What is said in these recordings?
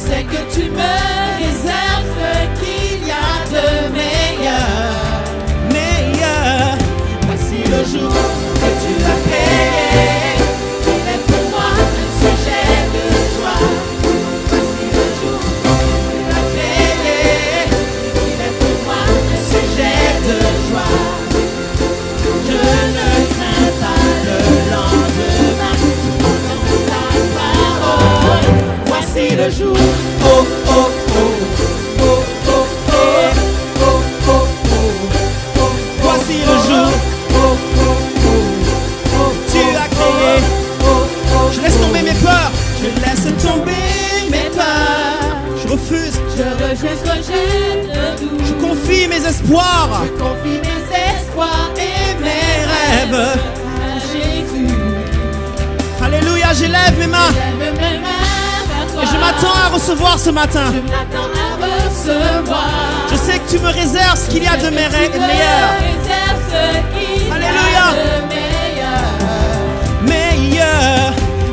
sais que tu me réserves ce qu'il y a de meilleur. Meilleur. Voici le jour que tu as créé. Il est pour moi un sujet de joie. Voici le jour que tu as créé. Il est pour moi un sujet de joie. Je ne crains pas le lendemain. Dans ta parole. Voici le jour. Oh, oh, oh. Oh, oh, oh. Oh, oh, oh. Voici le jour. Tu as créé. Je laisse tomber mes peurs. Je laisse tomber mes peurs. Je refuse. Je rejette le doute. Je confie mes espoirs. Je confie mes espoirs et mes Rêve. rêves à Jésus. Alléluia, j'élève mes mains. Lève mes mains vers toi. Et je m'attends à recevoir ce matin. Je m'attends à recevoir. Je sais que tu me réserves ce qu'il y a de meilleur. Réserve ce qu'il y a Alléluia. de meilleur. Meilleur.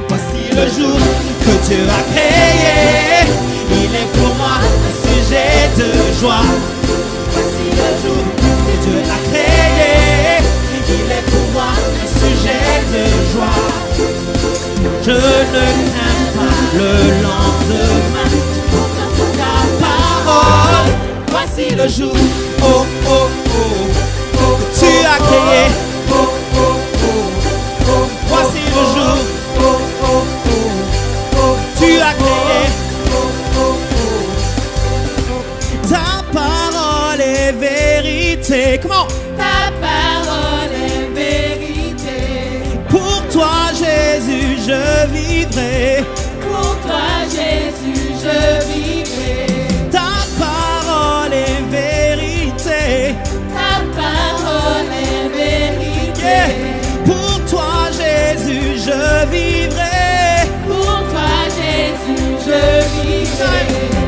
Voici le jour que Dieu a créé. Il est pour moi un sujet de joie. Voici le jour que Dieu a créé. Il est pour moi un sujet de joie. Je ne crains pas le lendemain. Ta parole. Voici le jour. Oh, oh, oh. Que tu as créé. Oh, oh, oh. Voici le jour. Tu as créé. Ta parole est vérité. Comment? Ta parole est vérité. Pour toi, Jésus, je vivrai. Pour toi, Jésus, je vivrai. Ta parole est vérité. Ta parole est vérité. Yeah. Pour toi, Jésus, je vivrai. Pour toi, Jésus, je vivrai.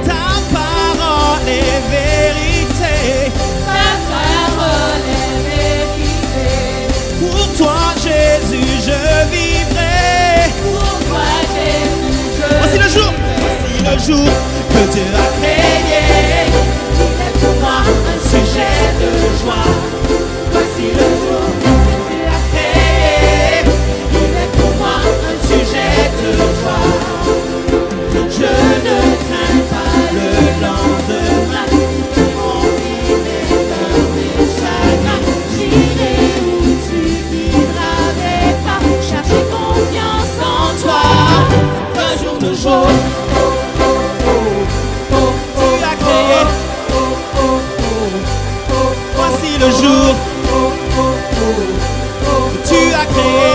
Ta parole est vérité. Ta parole est vérité. Pour toi, Jésus, je vivrai. Pour toi, Jésus, je Voici le jour. Voici le jour que Dieu a créé. Il est pour moi un sujet de joie. Voici le jour que tu as créé. Il est pour moi un sujet de joie. Je ne crains pas le lendemain. Mon vie mes peurs, mes chagrins. J'irai où tu vivras des pas. Chercher confiance en toi. Un jour de jour. Tu as créé. Voici le jour que tu as créé.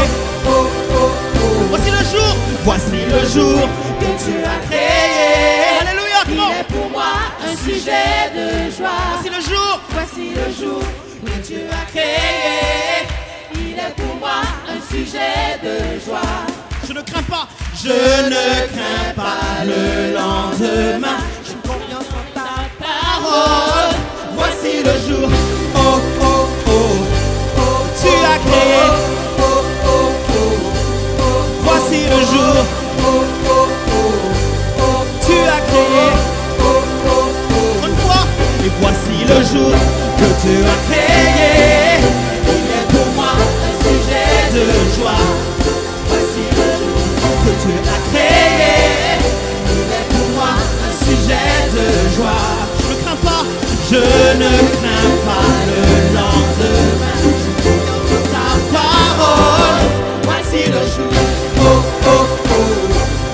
Voici le jour. Voici le jour Que tu as créé. Alléluia. Il Comment? est pour moi un sujet de joie. Voici le jour. Voici le jour que tu as créé. Il est pour moi un sujet de joie. Je ne crains pas. Je ne crains pas le lendemain. J'ai confiance en ta Parole. Voici le jour. Oh, oh, oh. Tu as créé. Voici le jour. Tu as créé. Une fois. Et voici le jour que tu as créé. Il est pour moi un sujet De joie. Voici le jour Que tu as créé. il est pour moi un Sujet de joie. Je ne crains pas. Je ne crains pas le lendemain. Ta parole. Voici le jour Oh, oh, oh.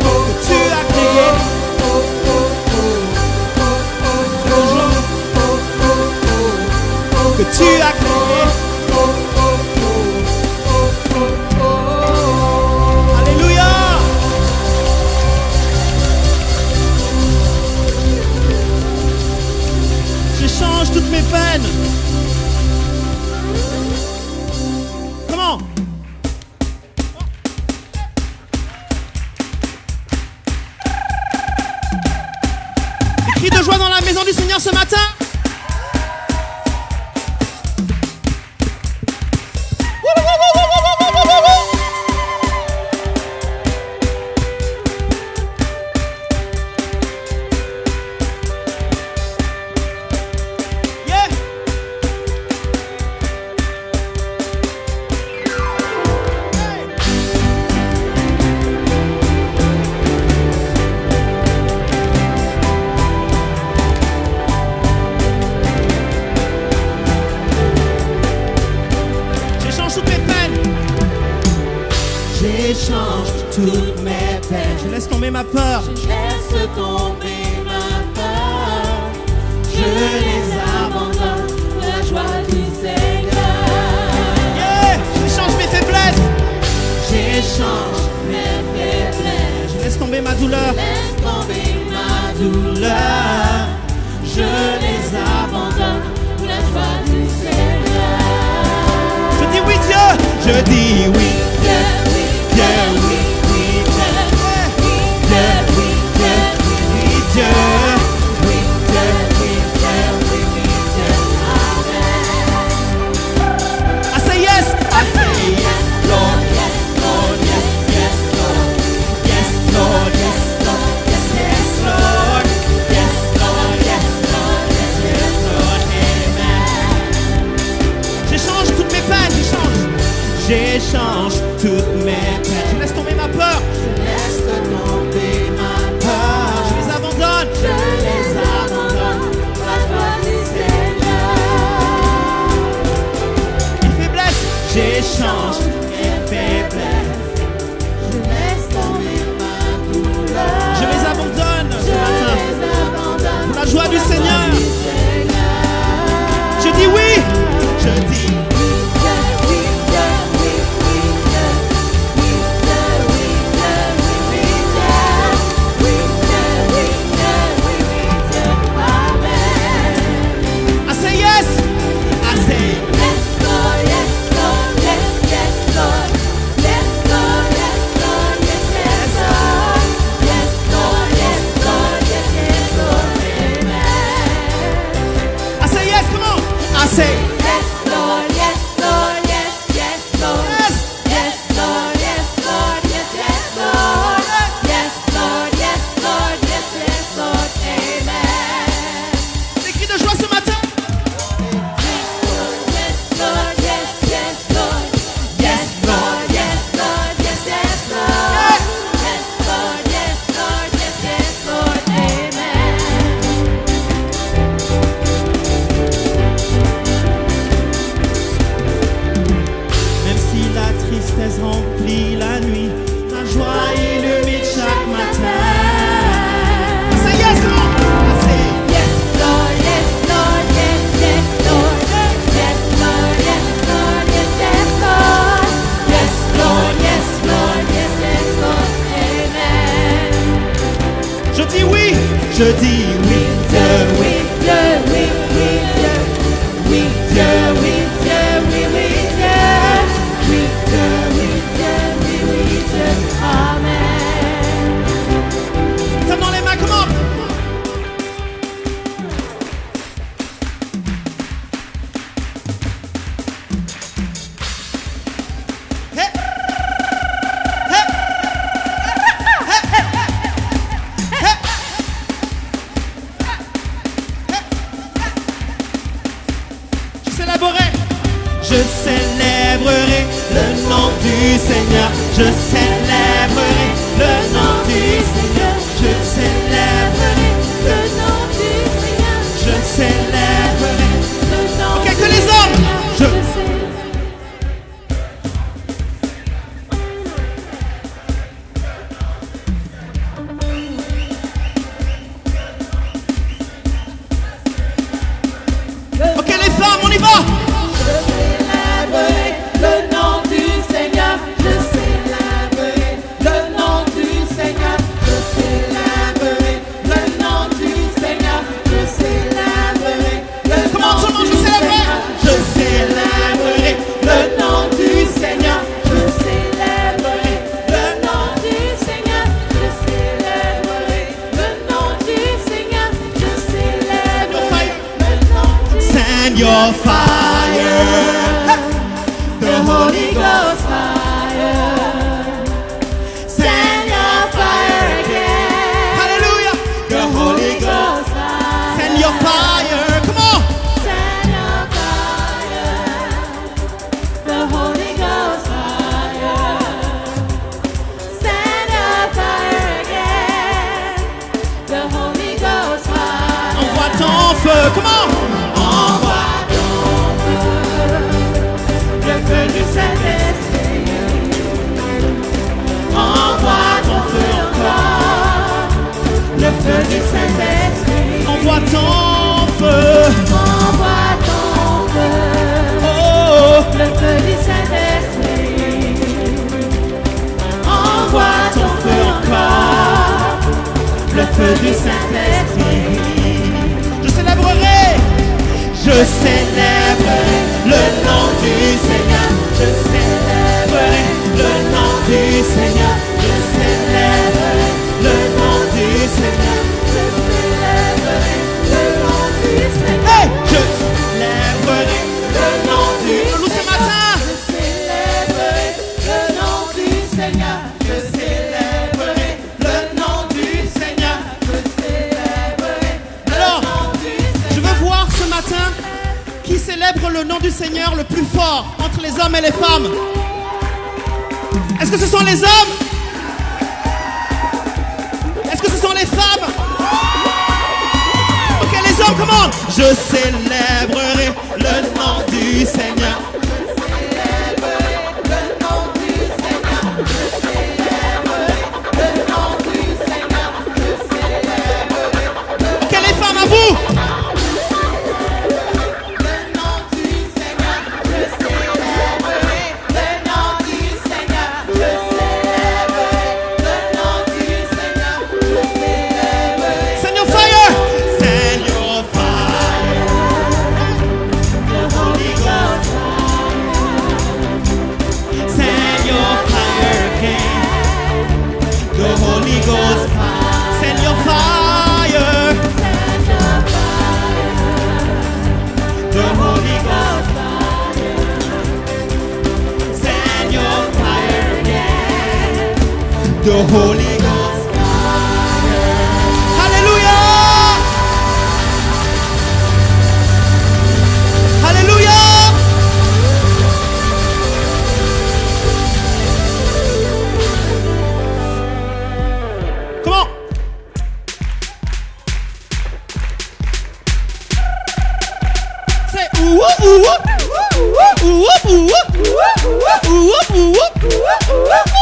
Que tu as créé. Le jour que tu as créé. Alléluia. J'échange toutes mes peines. Comment? Des cris de joie dans la maison du Seigneur ce matin. toutes mes peines. Je laisse tomber ma peur. Je laisse tomber ma peur. Je les abandonne pour la joie du Seigneur. Yeah! J'échange mes faiblesses. J'échange mes faiblesses. Je laisse tomber ma douleur. Laisse tomber ma douleur. Je les abandonne pour la joie du Seigneur. Je dis oui Dieu. Je dis oui. Dieu, oui, Dieu, oui, oui, Dieu. Oui, Dieu, oui, Dieu, oui, Dieu. oui, Dieu, oui, Dieu, oui, oui, Dieu. Amen. I say yes. I say yes, Lord. Yes, Lord, yes, yes, Lord. Yes, Lord. Yes, Lord. Yes, yes, Lord. Yes, Lord. Yes, Lord. Yes, yes, Lord. Amen. J'échange toutes mes peines. J'échange toutes mes peines. Je laisse tomber ma peur. Je laisse tomber ma Je peur. les abandonne. Je les abandonne pour la joie du Seigneur. Mes faiblesses. J'échange mes faiblesses. Je laisse tomber ma douleur. Je les abandonne ce Je matin. les abandonne Pour la joie du pour la Seigneur. joie du Seigneur. Je dis oui. Je dis I say yes. I say I say yes. Come on. I say des cris de joie ce matin. Même si la tristesse remplit la nuit, la joie illumine chaque matin. I say yes. Come on. I say je dis oui. Je dis oui. Dieu, oui. Tape dans les mains. Come on. Hey. Hey. Je célébrerai le nom du Seigneur. Je célébrerai le nom du Seigneur. Je célébrerai le nom du Seigneur. Je célébrerai le nom. Ok, que les hommes. Ok, les femmes, on y va. Your fire, the Holy Ghost fire. Send your fire again. Hallelujah. The Holy Ghost fire. Send your fire. Come on. Send your fire. The Holy Ghost fire. Send your fire again. The Holy Ghost fire. Envoie ton feu. Come on. Le feu du Saint-Esprit. Envoie Saint-Esprit. Envoie ton feu. Envoie ton feu. Oh, Le feu du Saint-Esprit. Envoie ton feu encore. Le feu du Saint-Esprit. je célébrerai. Je célébrerai le nom du Seigneur. Je célébrerai le nom du Seigneur. Je célébrerai le nom du Seigneur. Je célébrerai le nom du Seigneur. Hey, je célébrerai le nom du Nous ce matin. Je célébrerai le nom du Seigneur. Je célébrerai le nom du Seigneur. Je célébrerai Alors, le nom du je Seigneur. veux voir ce matin qui célèbre le nom du Seigneur le plus fort entre les hommes et les femmes. Est-ce que ce sont les hommes? Est-ce que ce sont les femmes? Ok, les hommes, comment? Je célébrerai le nom du Seigneur. Ok, les femmes, à vous. Send your fire. Send your fire. Send your fire again. The Holy Ghost. Send your fire. The Holy Ghost. Send your fire again. The Holy Ghost. Hallelujah. Hallelujah. Comment? C'est ouh ouh ouh ouh ouh ouh ouh ouh ouh.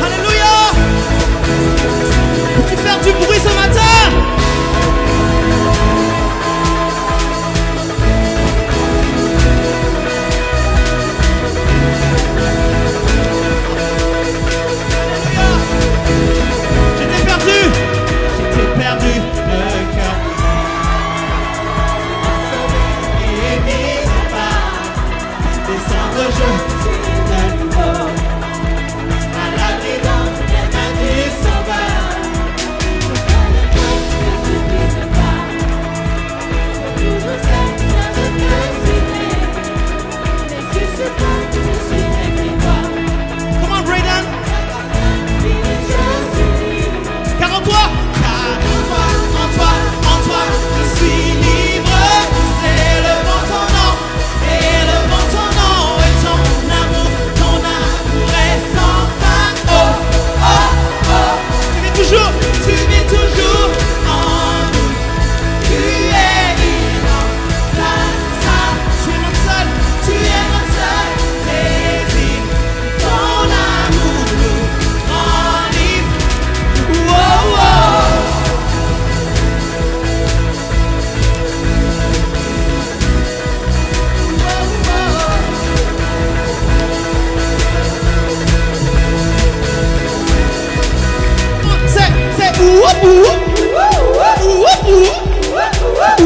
Alléluia. Peux-tu faire du bruit ce matin? J'étais perdu le cœur. Et mis à part, descendre je suis de nouveau à l'abri dans les mains du Sauveur. Come on, Brayden. Car en toi, je suis libre. Élevons ton nom, élevons ton nom. Et ton amour est sans fin. Oh, oh, oh. Tu vis toujours en nous. Tu es innombrable. Tu es notre seul désir. Ton amour nous enivre. Oh, oh. C'est ouh ouh ouh ouh ouh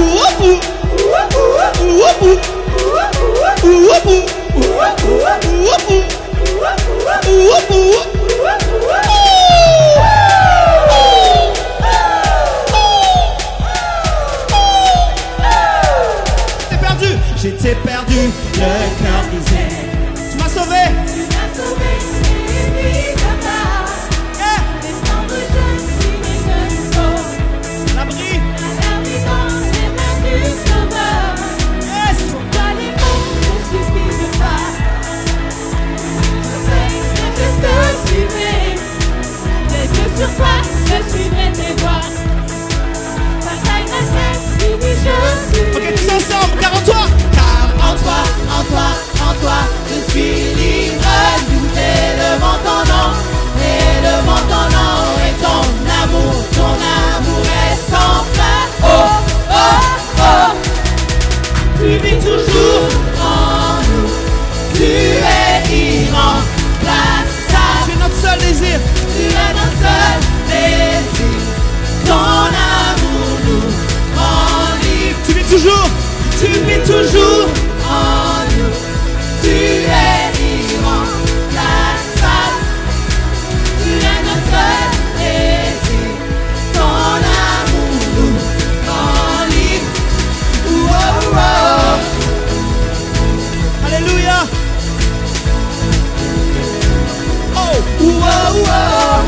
J'étais perdu, le cœur brisé. Tu m'as sauvé. L'abri. Sur toi, je suivrai tes voies. Par ta grâce infinie, je suis. Ok, tous ensemble, car en toi. toujours en nous. Tu es irremplaçable. Tu es notre désir. Ton amour nous rend libre. Oh, oh, Alléluia. Oh, oh, oh, oh.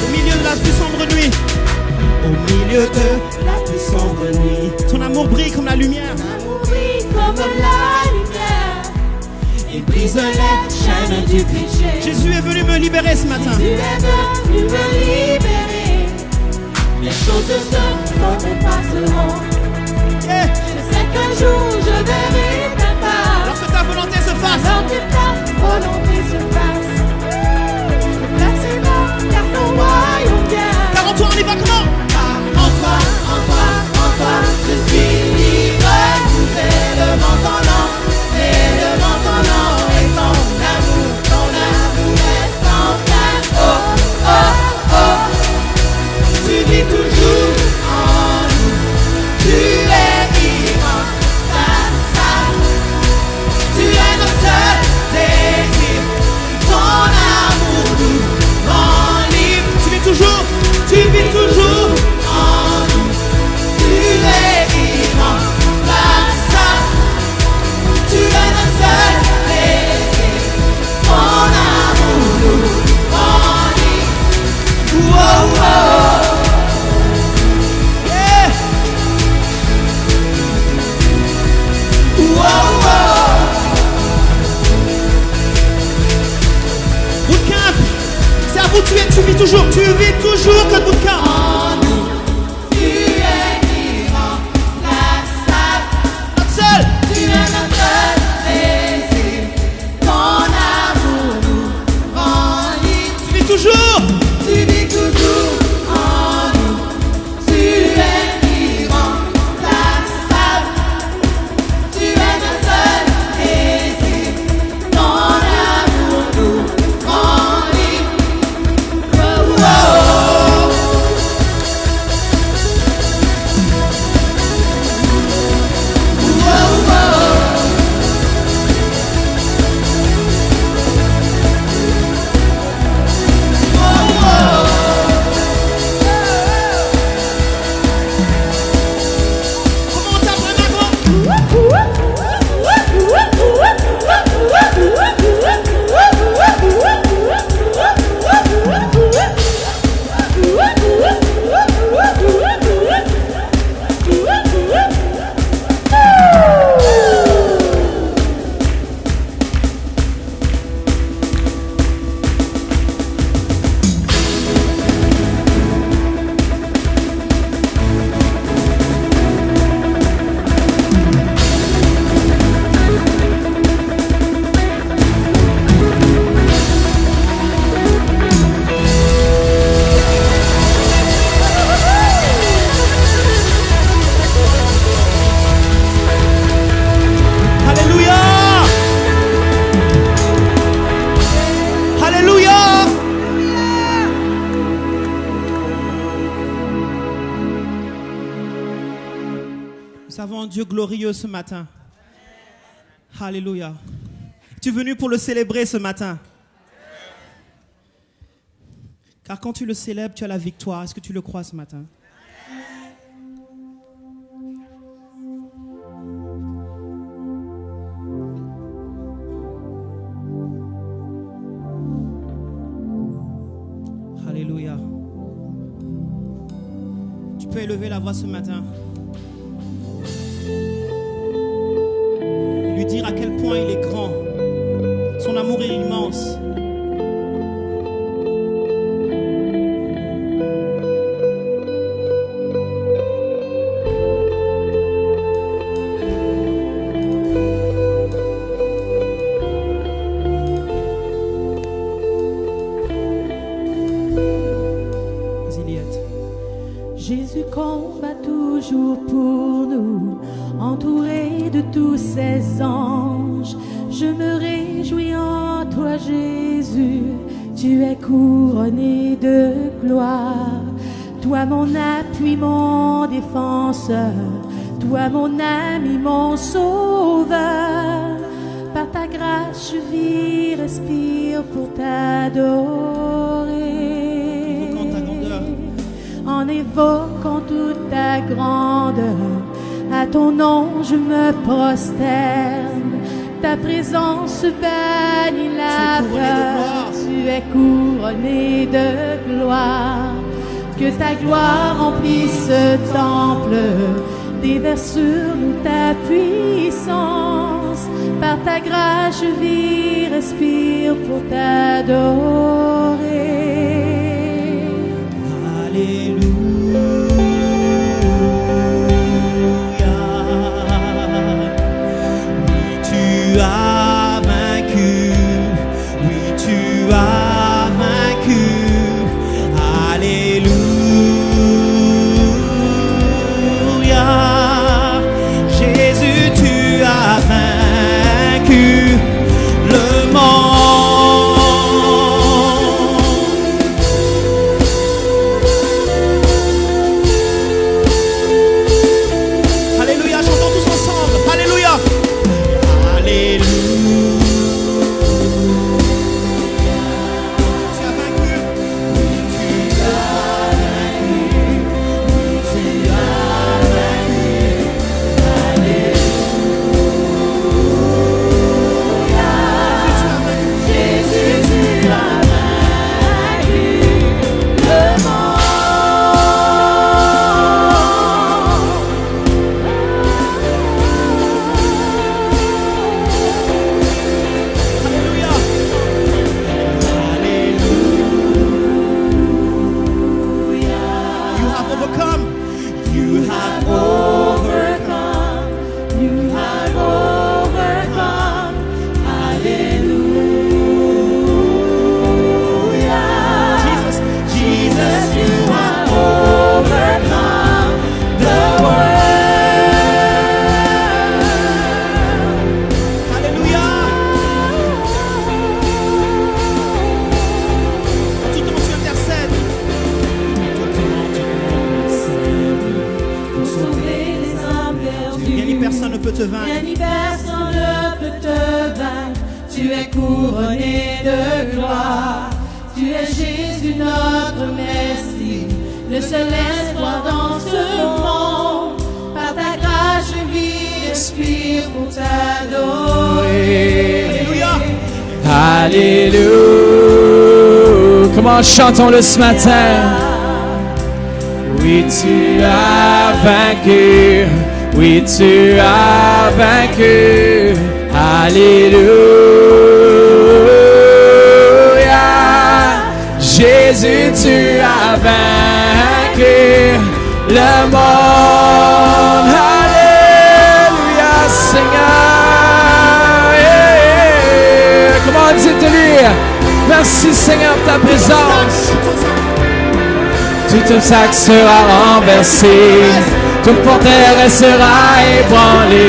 au milieu de la plus sombre nuit. Au milieu de la plus sombre nuit. Ton amour brille comme la lumière. L'amour brille comme la lumière. Il brise les chaînes du péché. Jésus est venu me libérer ce matin. Tu es venu me libérer. Les choses se passeront. Yeah. Je sais qu'un jour je verrai ta face. Lorsque ta volonté se fasse. Alors que ta volonté se fasse. Je placerai car ton royaume vient. Car en toi on y va comment? En toi, je suis libre. Tout est devant ton nom. Et devant ton nom et ton amour est sans fin. Oh, oh, oh. Tu vis toujours en nous. Tu es irremplaçable. Tu es notre seul désir. Ton amour nous rend libre. Tu vis toujours. Tu vis toujours en nous. Tu es irremplaçable. Tu es notre seul désir. Ton amour nous rend libre. Oh, oh, oh. Yeah. Oh, oh, oh. Bootcamp, c'est à vous de tuer, tu vis toujours Code Bootcamp. En nous, tu es irremplaçable. Notre seul. Tu es notre désir. Ton amour nous rend libre. Tu vis toujours. Tu vis toujours en nous. Tu es irremplaçable. Tu es notre seul désir. Ton amour nous rend libre. Oh, oh, oh. Comment on tape vraiment? Alléluia. Alléluia. Nous avons un Dieu glorieux ce matin. Alléluia. Tu es venu pour le célébrer ce matin. Car quand tu le célèbres, tu as la victoire. Est-ce que tu le crois ce matin? Alléluia. Tu peux élever la voix ce matin. Et lui dire à quel point il est grand. Son amour est immense. Jésus combat toujours pour nous, entouré de tous ses anges. Je me réjouis en toi, Jésus, tu es couronné de gloire. Toi mon appui, mon défenseur, toi mon ami, mon sauveur. Par ta grâce je vis, respire pour t'adorer. En évoquant toute ta grandeur, à ton nom je me prosterne. Ta présence bannit la peur, tu es couronné de gloire. Que ta gloire remplisse ce temple, déverse sur nous ta puissance. Par ta grâce je vis, respire pour t'adorer. Alléluia. Oui, tu as vaincu. Oui, tu as vaincu. Alléluia. Jésus, tu as vaincu le monde. Alléluia, chantons tous ensemble. Alléluia. Alléluia. Tu as vaincu. Oui, tu as vaincu. Oui, tu as vaincu. Jésus, tu as vaincu le Alléluia. Alléluia. You have overcome. You have overcome. You have overcome. Hallelujah. Jesus, Jesus, You have overcome the world. Alléluia. Tout le monde tu intercèdes. Tout le monde tu intercèdes. Pour sauver les âmes perdues. Rien ni personne ne peut te Rien vaincre. ni personne ne peut te vaincre. Tu es couronné de gloire. Tu es Jésus notre Messie, le seul espoir dans ce monde. Par ta grâce je vis, respire pour t'adorer. Alléluia. Alléluia. Comment chantons-le ce matin? Oui, tu as vaincu. Oui, tu as vaincu. Alléluia. Jésus, tu as vaincu le monde. Alléluia, Seigneur. Yeah. Comment dites-lui? Merci, Seigneur, pour ta présence. Tout obstacle sera renversé, toute porteur sera ébranlé.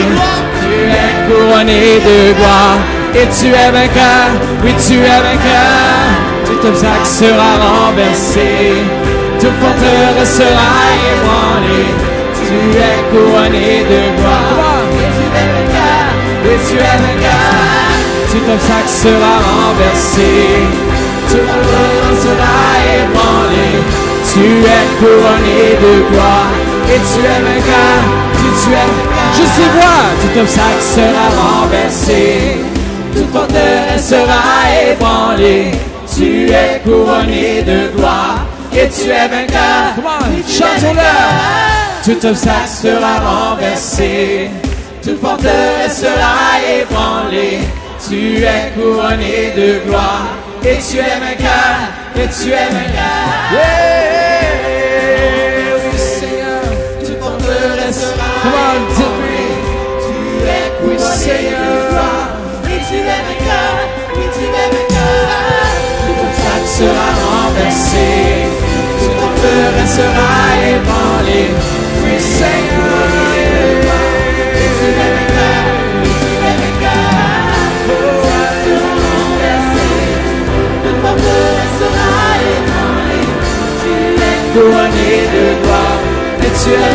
Tu es couronné de gloire et tu es vainqueur. Oui, tu es vainqueur. Tout obstacle sera renversé, toute porteur sera ébranlé. Tu es couronné de gloire et tu es vainqueur. Oui, tu es vainqueur. Tout obstacle sera renversé, toute porteur sera ébranlé. Tu es couronné de gloire et tu es vainqueur, tu es vainqueur. Juste y voir, tout obstacle sera renversé, toute forteresse sera ébranlée. Tu es couronné de gloire et tu es vainqueur. Chantons-le. Tout obstacle sera renversé, toute forteresse sera ébranlée. Tu es couronné de gloire et tu es vainqueur, et tu es vainqueur. Yeah, oui Seigneur, tu forteressera. Comment dis-lui? Tu es couronné de gloire et tu es vainqueur, oui tu es vainqueur. Tout obstacle sera renversé, toute forteresse sera ébranlée. Oui Seigneur, et tu es vainqueur, oui tu es vainqueur. Sera renversé, toute forteresse sera ébranlée. Tu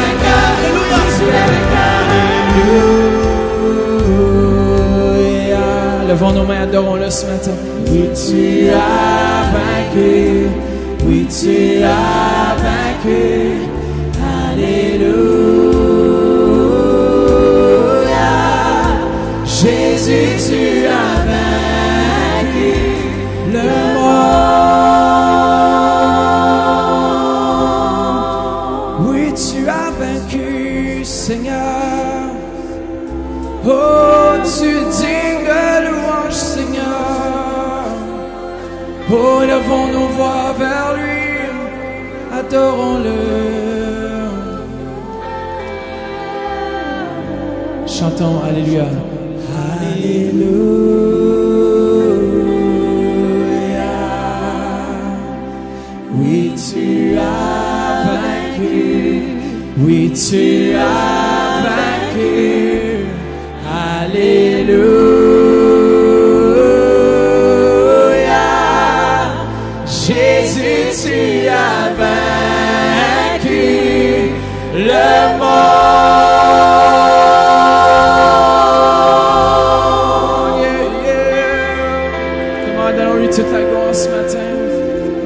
vainqueur. Tu es vainqueur. Alléluia. Levons nos mains, adorons-le ce matin. Oui, tu as vaincu. Oui, tu as vaincu. Alléluia. Jésus, tu as vaincu le monde. Oui, tu as vaincu, Seigneur. Oh, tu es digne de louange, Seigneur. Oh, levons nos voix vers lui, adorons-le. Chantons Alléluia. Alléluia. Oui, tu as vaincu. Oui, tu as vaincu. Alléluia. Jésus, tu as vaincu le monde. Comment donnons-lui toute la gloire ce matin.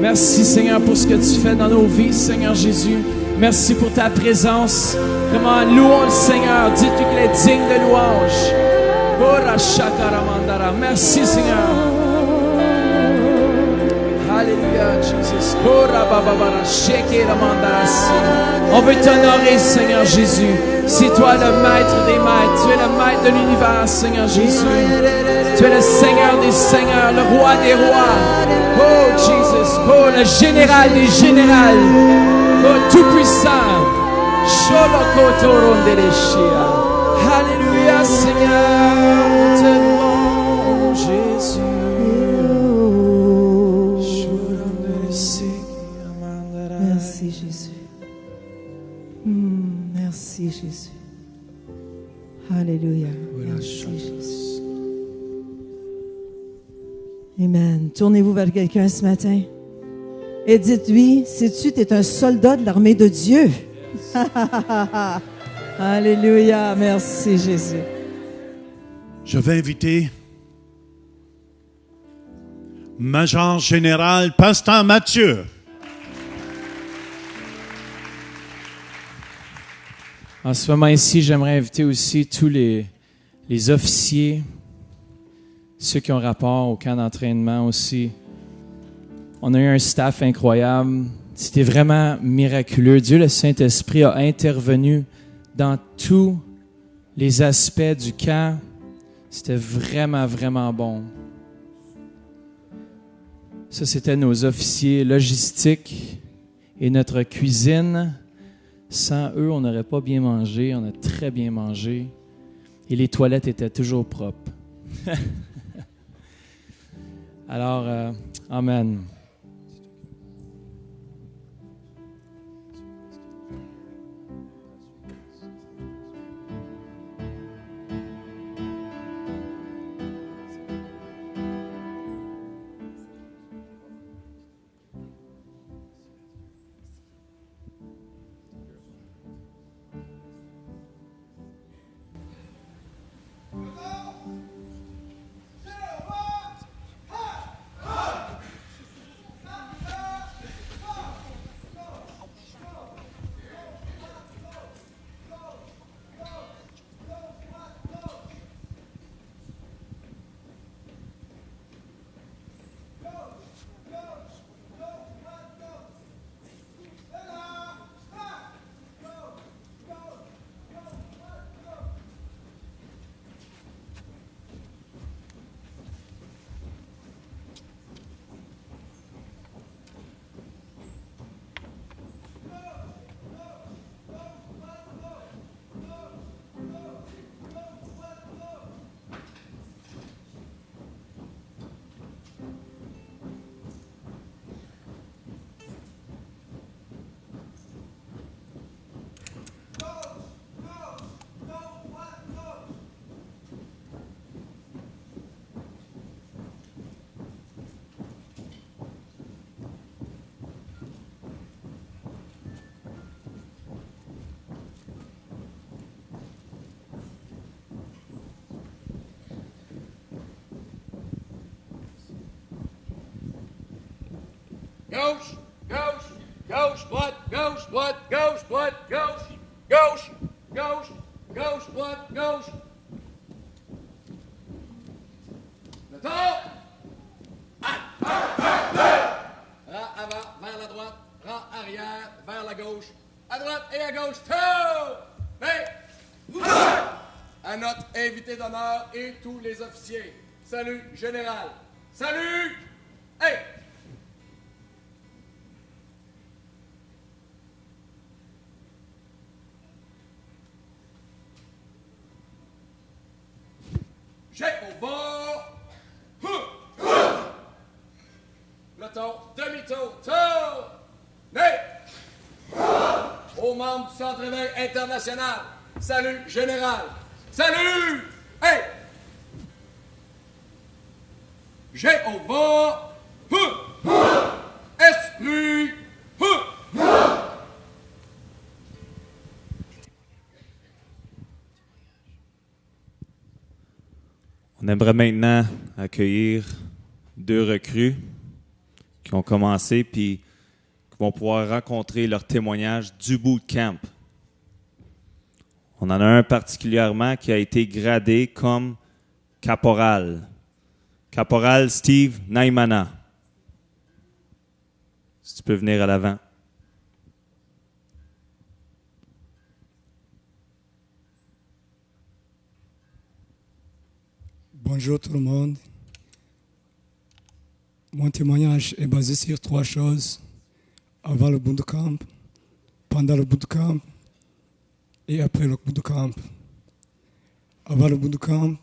Merci Seigneur pour ce que tu fais dans nos vies, Seigneur Jésus. Merci pour ta présence. Comment louons le Seigneur. Dites-lui qu'il est digne de louange. Merci Seigneur. Alléluia, Jesus. On veut t'honorer, Seigneur Jésus. C'est toi le maître des maîtres. Tu es le maître de l'univers, Seigneur Jésus. Tu es le Seigneur des seigneurs, le roi des rois. Oh, Jesus. Oh, le général des générales. Oh, tout-puissant. Alléluia, Seigneur. Nous te louons, Jésus. Merci Jésus. Merci Jésus. Alléluia. Merci Jésus. Amen. Tournez-vous vers quelqu'un ce matin et dites-lui, sais-tu, tu es un soldat de l'armée de Dieu. Alléluia. Merci Jésus. Je vais inviter Major Général Pasteur Mathieu. En ce moment ici, j'aimerais inviter aussi tous les officiers, ceux qui ont rapport au camp d'entraînement aussi. On a eu un staff incroyable. C'était vraiment miraculeux. Dieu, le Saint-Esprit, a intervenu dans tous les aspects du camp. C'était vraiment, vraiment bon. Ça, c'était nos officiers logistiques et notre cuisine. Sans eux, on n'aurait pas bien mangé. On a très bien mangé. Et les toilettes étaient toujours propres. Alors, amen. Gauche, gauche, gauche, droite, gauche, droite, gauche, droite, gauche, gauche, gauche, gauche, droite, gauche. Le temps. Rang avant, vers la droite, rang arrière, vers la gauche, à droite et à gauche. Tout. À notre invité d'honneur et tous les officiers. Salut général. Salut. Hey. J'ai au bord. Le tour, demi-tour, tour. Hey. Aux membres du Centre éveil international. Salut général. Salut. Hey. J'ai au bord. Esprit. On aimerait maintenant accueillir 2 recrues qui ont commencé puis qui vont pouvoir raconter leur témoignage du bootcamp. On en a un particulièrement qui a été gradé comme caporal. Caporal Steve Naimana. Si tu peux venir à l'avant. Bonjour tout le monde. Mon témoignage est basé sur 3 choses. Avant le bootcamp, pendant le bootcamp et après le bootcamp. Avant le bootcamp,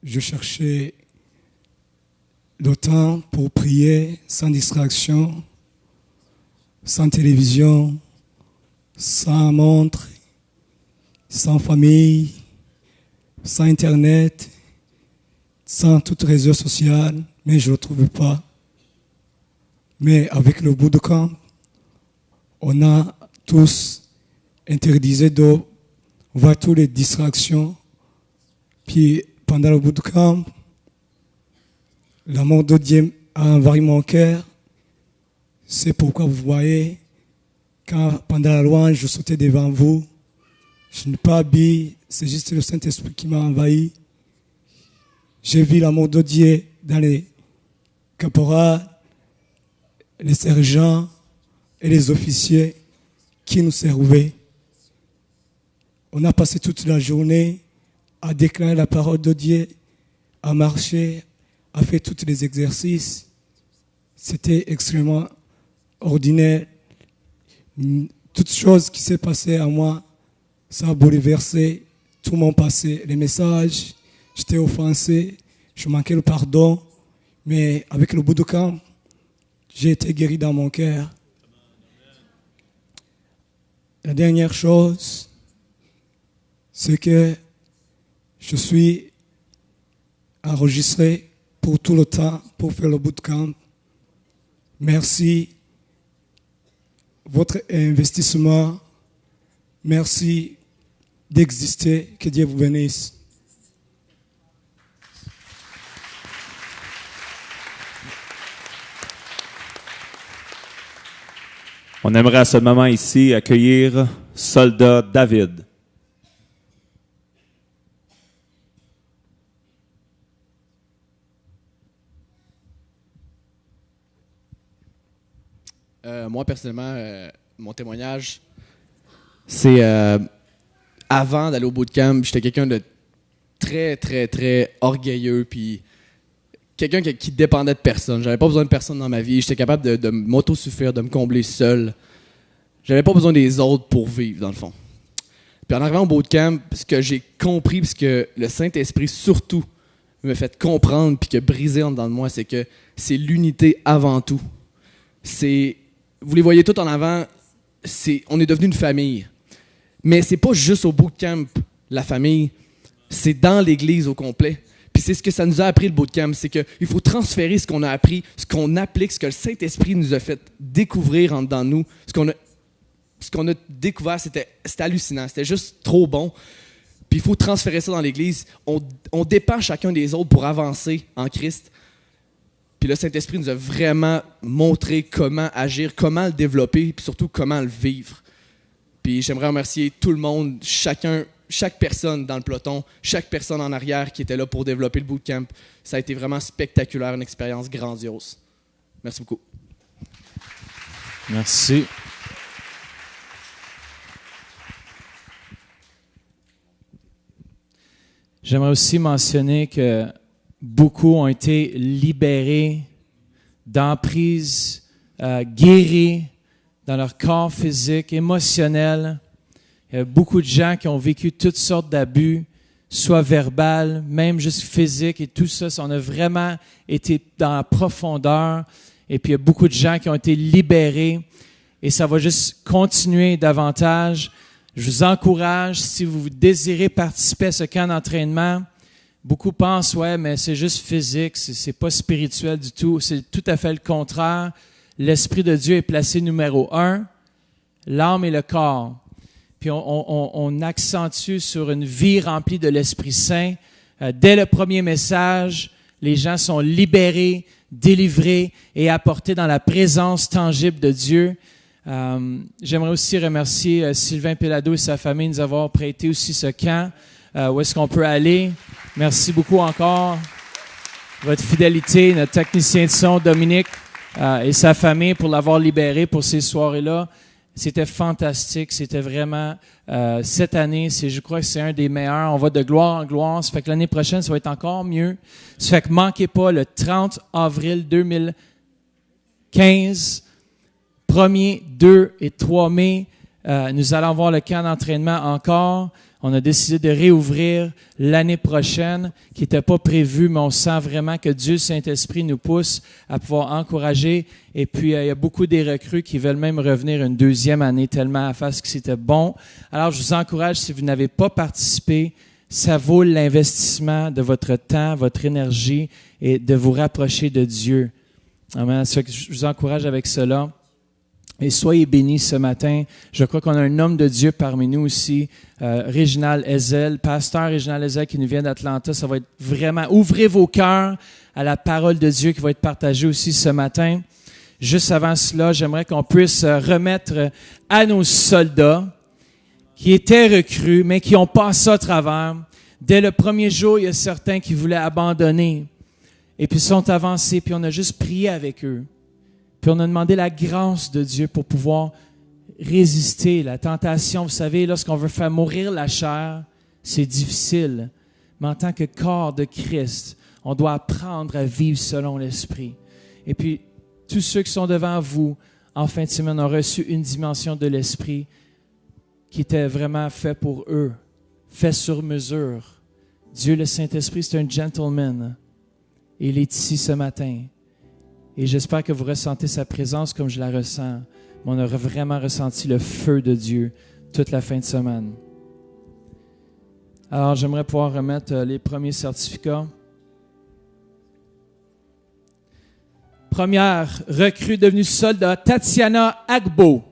je cherchais le temps pour prier sans distraction, sans télévision, sans montre, sans famille, sans Internet, sans tout réseau social, mais je ne le trouvais pas. Mais avec le bootcamp, on a tous interdisé de voir toutes les distractions. Puis pendant le bootcamp, l'amour de Dieu a envahi mon cœur. C'est pourquoi vous voyez, quand pendant la louange, je sautais devant vous, je n'ai pas habillé, c'est juste le Saint-Esprit qui m'a envahi. J'ai vu l'amour de Dieu dans les caporals, les sergents et les officiers qui nous servaient. On a passé toute la journée à déclarer la parole de Dieu, à marcher, à faire tous les exercices. C'était extrêmement ordinaire. Toute chose qui s'est passée à moi, ça a bouleversé tout mon passé. Les messages, j'étais offensé, je manquais le pardon, mais avec le bootcamp, j'ai été guéri dans mon cœur. La dernière chose, c'est que je suis enregistré pour tout le temps pour faire le bootcamp. Merci votre investissement. Merci d'exister. Que Dieu vous bénisse. On aimerait à ce moment ici accueillir Soldat David. Moi, personnellement, mon témoignage, c'est avant d'aller au bootcamp, j'étais quelqu'un de très, très, très orgueilleux, puis quelqu'un qui dépendait de personne. J'avais pas besoin de personne dans ma vie. J'étais capable de m'autosuffire, de me combler seul. J'avais pas besoin des autres pour vivre, dans le fond. Puis en arrivant au bootcamp, ce que j'ai compris, parce que le Saint-Esprit, surtout, me fait comprendre, puis que brisé en dedans de moi, c'est que c'est l'unité avant tout. Vous les voyez tout en avant, on est devenu une famille. Mais c'est pas juste au bootcamp, la famille, c'est dans l'Église au complet. Puis c'est ce que ça nous a appris, le bootcamp, c'est qu'il faut transférer ce qu'on a appris, ce qu'on applique, ce que le Saint-Esprit nous a fait découvrir en dedans de nous. Ce qu'on a découvert, c'était hallucinant, c'était juste trop bon. Puis il faut transférer ça dans l'Église. On dépend chacun des autres pour avancer en Christ. Puis le Saint-Esprit nous a vraiment montré comment agir, comment le développer, puis surtout comment le vivre. Puis j'aimerais remercier tout le monde, chaque personne dans le peloton, chaque personne en arrière qui était là pour développer le bootcamp. Ça a été vraiment spectaculaire, une expérience grandiose. Merci beaucoup. Merci. J'aimerais aussi mentionner que beaucoup ont été libérés d'emprise, guéris dans leur corps physique, émotionnel. Il y a beaucoup de gens qui ont vécu toutes sortes d'abus, soit verbal, même juste physique et tout ça. On a vraiment été dans la profondeur. Et puis, il y a beaucoup de gens qui ont été libérés. Et ça va juste continuer davantage. Je vous encourage, si vous désirez participer à ce camp d'entraînement, beaucoup pensent, ouais, mais c'est juste physique, c'est pas spirituel du tout. C'est tout à fait le contraire. L'Esprit de Dieu est placé numéro 1, l'âme et le corps. Puis on accentue sur une vie remplie de l'Esprit Saint. Dès le premier message, les gens sont libérés, délivrés et apportés dans la présence tangible de Dieu. J'aimerais aussi remercier Sylvain Pellado et sa famille de nous avoir prêté aussi ce camp. Où est-ce qu'on peut aller? Merci beaucoup encore. Votre fidélité, notre technicien de son, Dominique, et sa famille pour l'avoir libéré pour ces soirées-là. C'était fantastique. C'était vraiment, cette année, je crois que c'est un des meilleurs. On va de gloire en gloire. Ça fait que l'année prochaine, ça va être encore mieux. Ça fait que manquez pas le 30 avril 2015. 1er, 2 et 3 mai, nous allons voir le camp d'entraînement encore. On a décidé de réouvrir l'année prochaine, qui n'était pas prévu, mais on sent vraiment que Dieu, Saint-Esprit, nous pousse à pouvoir encourager. Et puis, il y a beaucoup des recrues qui veulent même revenir une deuxième année, tellement à faire ce que c'était bon. Alors, je vous encourage, si vous n'avez pas participé, ça vaut l'investissement de votre temps, votre énergie et de vous rapprocher de Dieu. Amen. Ça fait que je vous encourage avec cela. Et soyez bénis ce matin. Je crois qu'on a un homme de Dieu parmi nous aussi, Réginald Ezel, pasteur Réginald Ezel qui nous vient d'Atlanta. Ça va être vraiment, ouvrez vos cœurs à la parole de Dieu qui va être partagée aussi ce matin. Juste avant cela, j'aimerais qu'on puisse remettre à nos soldats qui étaient recrues, mais qui ont passé à travers. Dès le premier jour, il y a certains qui voulaient abandonner. Et puis sont avancés, puis on a juste prié avec eux. Puis on a demandé la grâce de Dieu pour pouvoir résister. La tentation, vous savez, lorsqu'on veut faire mourir la chair, c'est difficile. Mais en tant que corps de Christ, on doit apprendre à vivre selon l'Esprit. Et puis, tous ceux qui sont devant vous, en fin de semaine, ont reçu une dimension de l'Esprit qui était vraiment fait pour eux, fait sur mesure. Dieu, le Saint-Esprit, c'est un gentleman. Et il est ici ce matin. Et j'espère que vous ressentez sa présence comme je la ressens. Mais on a vraiment ressenti le feu de Dieu toute la fin de semaine. Alors, j'aimerais pouvoir remettre les premiers certificats. Première recrue devenue soldat, Tatiana Agbo.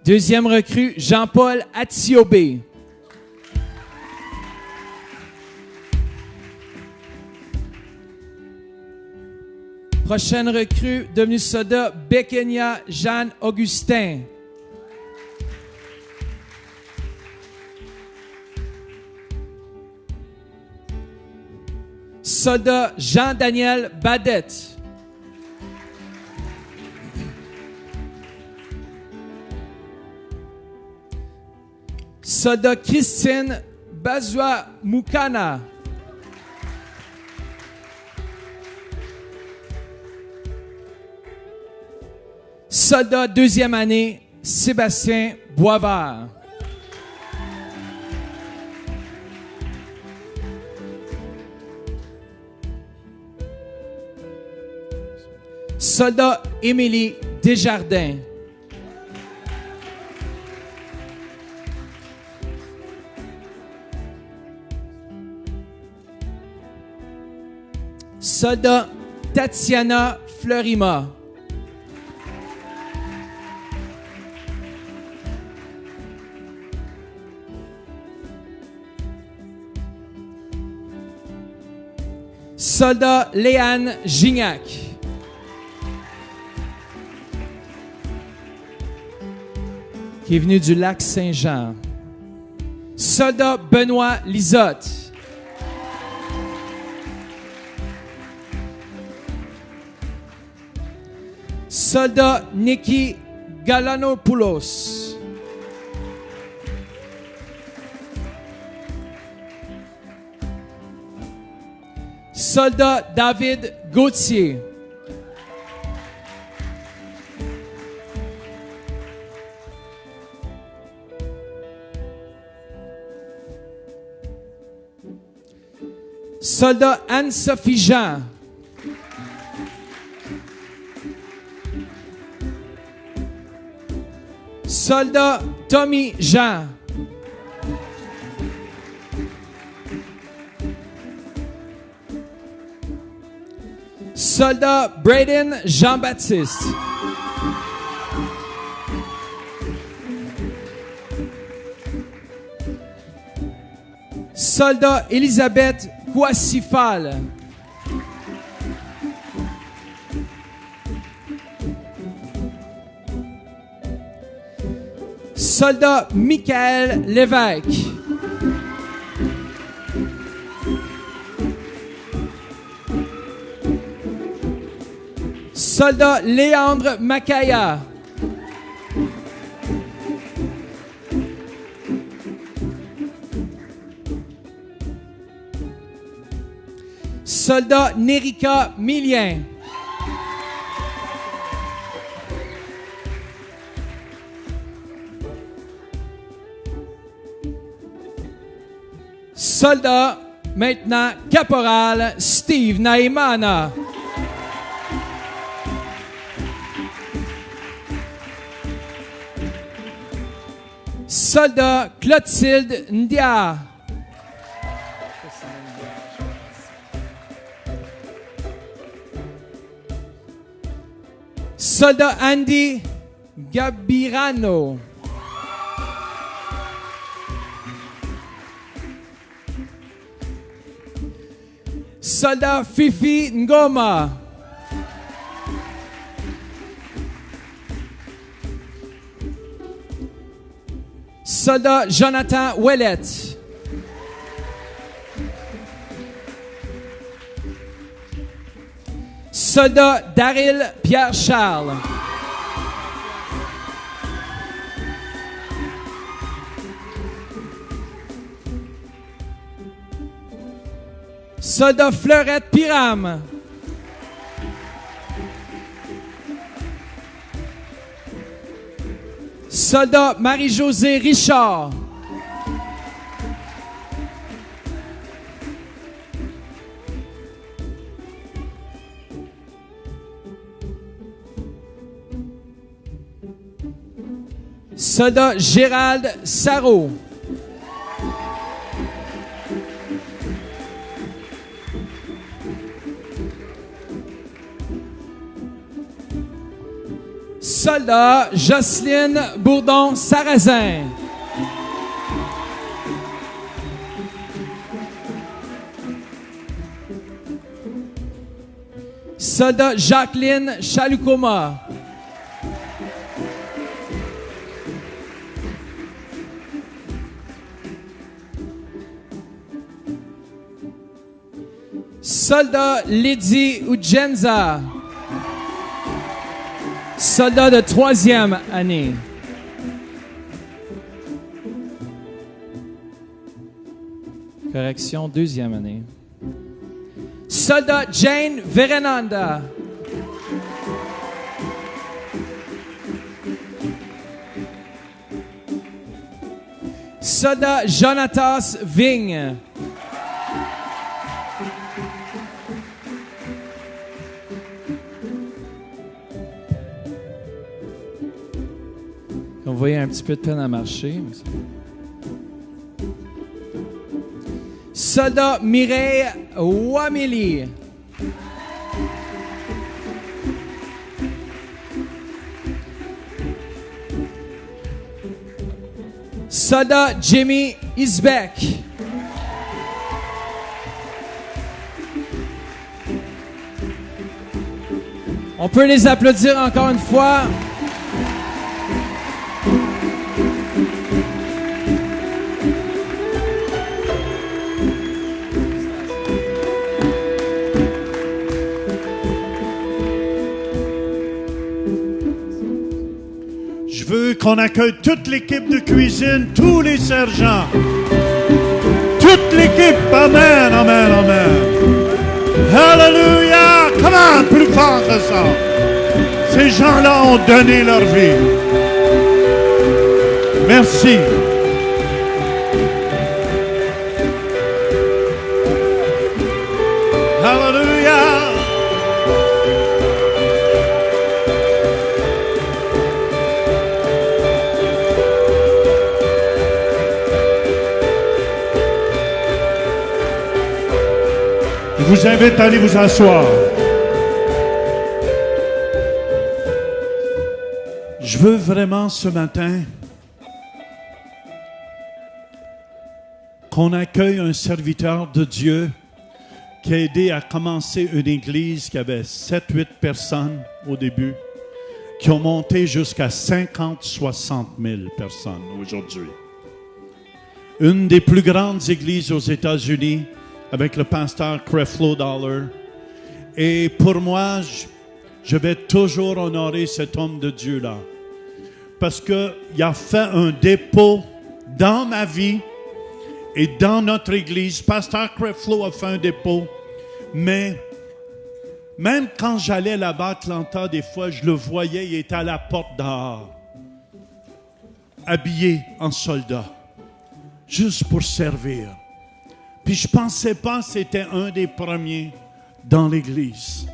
Deuxième recrue, Jean-Paul Atiobé. Prochaine recrue, devenue soldat, Bekenia Jeanne-Augustin. Soldat Jean-Daniel Badette. Soldat Christine Bazua Moukana. Soldat deuxième année, Sébastien Boisvert. Soldat Émilie Desjardins. Soldat Tatiana Fleurima. Soldat Léane Gignac. Qui est venu du lac Saint-Jean. Soldat Benoît Lisotte. Soldat Niki Galanopoulos. Soldat David Gauthier. Soldat Anne-Sophie Jean. Soldat Tommy Jean. Soldat Braden Jean-Baptiste. Soldat Elisabeth Kouassifal. Soldat Michael Lévesque. Soldat Léandre Macaya. Soldat Nérika Milien. Soldat, maintenant, caporal Steve Naimana. Soldat Clotilde Ndia. Soldat Andy Gabirano. Soldat Fifi Ngoma. Soldat Jonathan Ouellet. Soldat Daryl Pierre-Charles. Soldat Fleurette Piram. Soldat Marie-Josée Richard. Soldat Gérald Sarrault. Soldat Jocelyne Bourdon-Sarrazin. Soldat Jacqueline Chalucoma. Soldat Lydie Ujenza. Soldat de 3e année. Correction, 2e année. Soldat Jane Verenanda. Soldat Jonatas Vigne. Vous voyez un petit peu de peine à marcher. Soldat Mireille Wamili. Soldat Jimmy Isbeck. On peut les applaudir encore une fois. Je veux qu'on accueille toute l'équipe de cuisine, tous les sergents. Toute l'équipe. Amen, amen, amen. Hallelujah. Come on, plus fort que ça. Ces gens-là ont donné leur vie. Merci. Hallelujah. Je vous invite à aller vous asseoir. Je veux vraiment ce matin qu'on accueille un serviteur de Dieu qui a aidé à commencer une église qui avait 7-8 personnes au début, qui ont monté jusqu'à 50-60 000 personnes aujourd'hui. Une des plus grandes églises aux États-Unis, avec le pasteur Creflo Dollar. Et pour moi, je vais toujours honorer cet homme de Dieu-là. Parce qu'il a fait un dépôt dans ma vie et dans notre église. Pasteur Creflo a fait un dépôt. Mais même quand j'allais là-bas à Atlanta, des fois, je le voyais, il était à la porte dehors, habillé en soldat, juste pour servir. Puis je ne pensais pas que c'était un des premiers dans l'Église.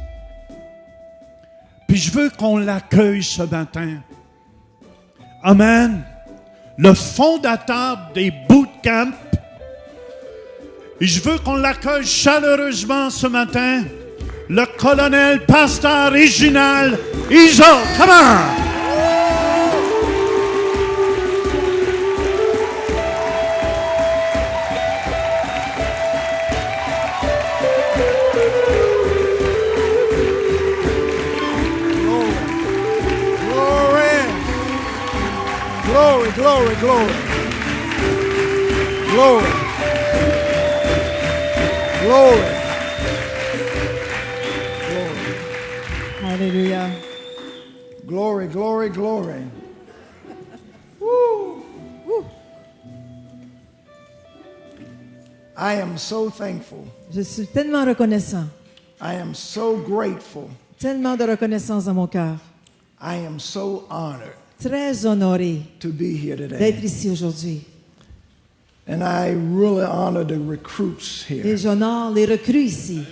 Puis je veux qu'on l'accueille ce matin. Amen. Le fondateur des bootcamps. Et je veux qu'on l'accueille chaleureusement ce matin. Le colonel pasteur Réginald Iso. Come on. Glory, glory, glory. Glory. Glory. Glory. Hallelujah. Glory, glory, glory. Woo. Woo. I am so thankful. Je suis tellement reconnaissant. I am so grateful. Tellement de reconnaissance dans mon cœur. I am so honored Très honoré to be here today. d'être ici aujourd'hui. And I really honor the recruits Et here. j'honore les recrues ici.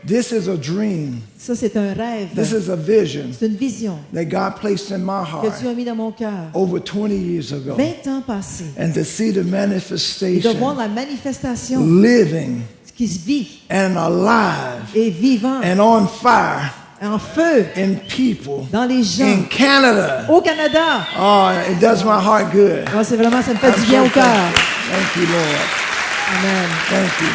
This is a dream. Ça, c'est un rêve. This is a vision C'est une vision that God placed in my que heart Dieu a mis dans mon cœur. over 20 years ago. 20 ans passés. And to see the Et de voir manifestation la manifestation living qui se vit and alive et vivant and on fire en feu in people dans les gens in Canada. au Canada. Oh, it does my heart good. Oh, c'est vraiment, ça me fait I'm du bien so au cœur. thankful. Thank you, Lord. Amen. Thank you.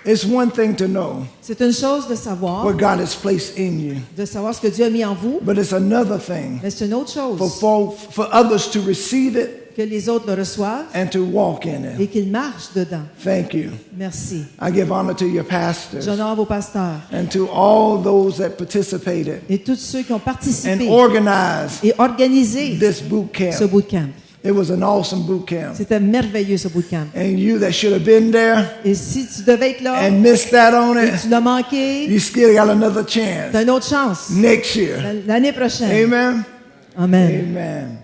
It's one thing to know C'est une chose de savoir, what God has placed in you, de savoir ce que Dieu a mis en vous, but it's another thing mais c'est une autre chose for others to receive it que les autres le reçoivent and to walk in it. et qu'ils marchent dedans. Thank you. Merci. I give honor to your pastors J'honore vos pasteurs and to all those that participated et tous ceux qui ont and participé organized et organisé this boot ce camp. bootcamp. It was an awesome boot camp. C'était merveilleux ce bootcamp. And you that should have been there Et si tu devais être là and missed that on et it, tu l'as manqué, you still got another tu as chance une autre chance next year. l'année prochaine. Amen. Amen. Amen.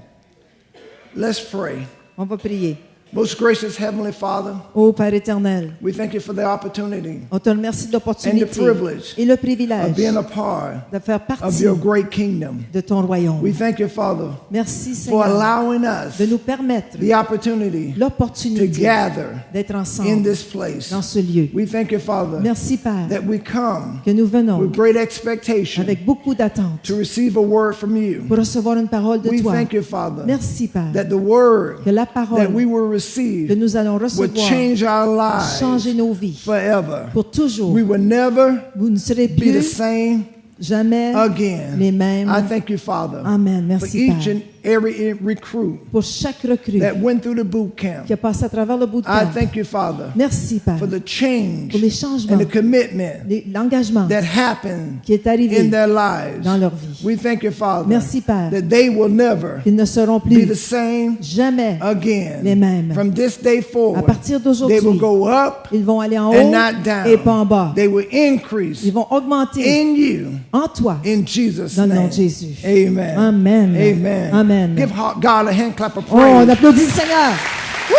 Let's pray. On va prier. Most gracious Heavenly Father, Ô Père éternel, we thank you for the opportunity on te remercie de l'opportunité And the privilege et le of privilège being a part de faire of partie your great kingdom. de ton royaume. We thank you, Father, Merci for Seigneur allowing us de nous permettre the opportunity to l'opportunité gather d'être in ensemble this place. dans ce lieu. We thank you, Father, Merci Père that we come que nous venons with great expectation avec beaucoup d'attente to receive a word from you. pour recevoir une parole de We toi. thank you, Father, Merci Père that the word que la that parole we will receive que nous allons will recevoir change our lives changer nos vies forever. pour toujours. We will never Vous ne serez be the plus same jamais again. les mêmes. I thank you, Father, Amen. for Merci, each Père. and every recruit Pour chaque recrue that went through the boot camp. qui a passé à travers le I bootcamp. thank you, Father, Merci, Père, for the change pour les changements, and the commitment l'engagement that happened qui est arrivé in their lives. dans leur vie. We thank you, Father, Merci, Père, that they will never qu'ils ne seront be plus the same jamais again. les mêmes. From this day À forward, partir they will d'aujourd'hui, go up ils vont aller en and haut not down. et pas en bas. They will increase Ils vont augmenter in you, en toi in Jesus' dans le nom name. de Jésus. Amen. Amen. Amen. Amen. Give God a hand clap of Oh, praise. on applaudit le Seigneur. Woo!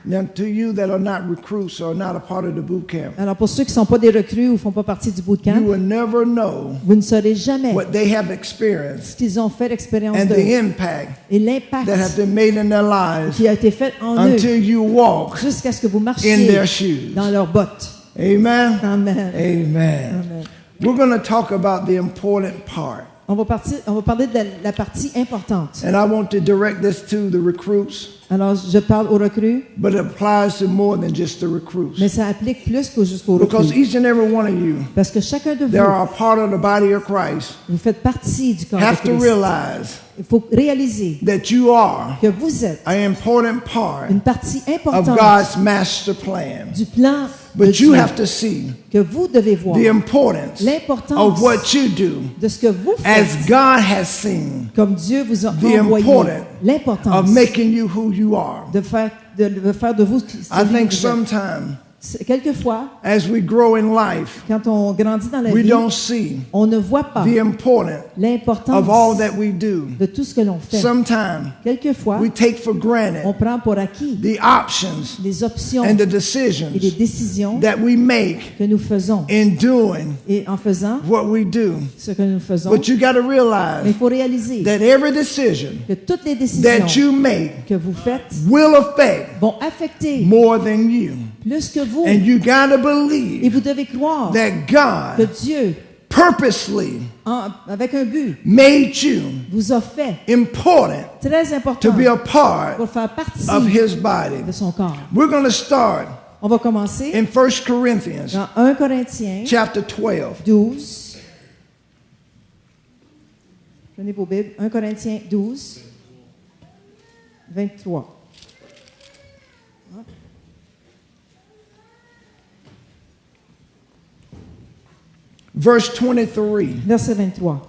Now, to you that are not recruits or not a part of the boot camp, Alors pour ceux qui ne sont pas des recrues ou ne font pas partie du you bootcamp, will never know vous ne saurez jamais what they have experienced ce qu'ils ont fait l'expérience and de the impact et l'impact that has been made in their lives qui a été fait en eux until you walk jusqu'à ce que vous in marchiez their shoes. dans leurs bottes. Amen. Amen. Amen. Amen. We're going to talk about the important part. On va parler de la partie importante. And I want to direct this to the recruits, Alors, je parle aux recrues, but it applies to more than just the recruits. mais ça applique plus qu'aux Because recrues. each and every one of you Parce que chacun de that are vous, a part of the body of Christ vous faites partie du corps de have to Christ. realize Il faut réaliser that you are que vous êtes an important part une partie of importante God's master plan. du plan de But you Dieu, have to see que vous devez voir the importance l'importance of what you do de ce que vous as faites, God has seen comme Dieu vous a the envoyé, importance l'importance of making you who you are. de faire de vous I celui think que vous êtes. sometimes Quelquefois, as we grow in life, quand on grandit dans la we vie, don't see on ne voit pas the importance l'importance of all that we do. de tout ce que l'on fait. Sometimes Quelquefois, we take for on granted prend pour acquis the options les options and the et les decisions décisions that we make que nous faisons. in doing Et en faisant what we do. ce que nous faisons, But you got to mais il realize faut réaliser that every decision que toutes les that décisions you make que vous faites will affect vont affecter more than you. plus que vous. And you got to Et believe vous devez croire that que God Dieu, purposely avec un but, made you vous a fait important très to important be a part pour faire partie of His body. de son corps. We're going to start On va commencer in 1 Corinthians dans 1 Corinthiens chapter 12. 12. Prenez vos Bibles. 1 Corinthiens 12, 23. Verse 23. Verset 23.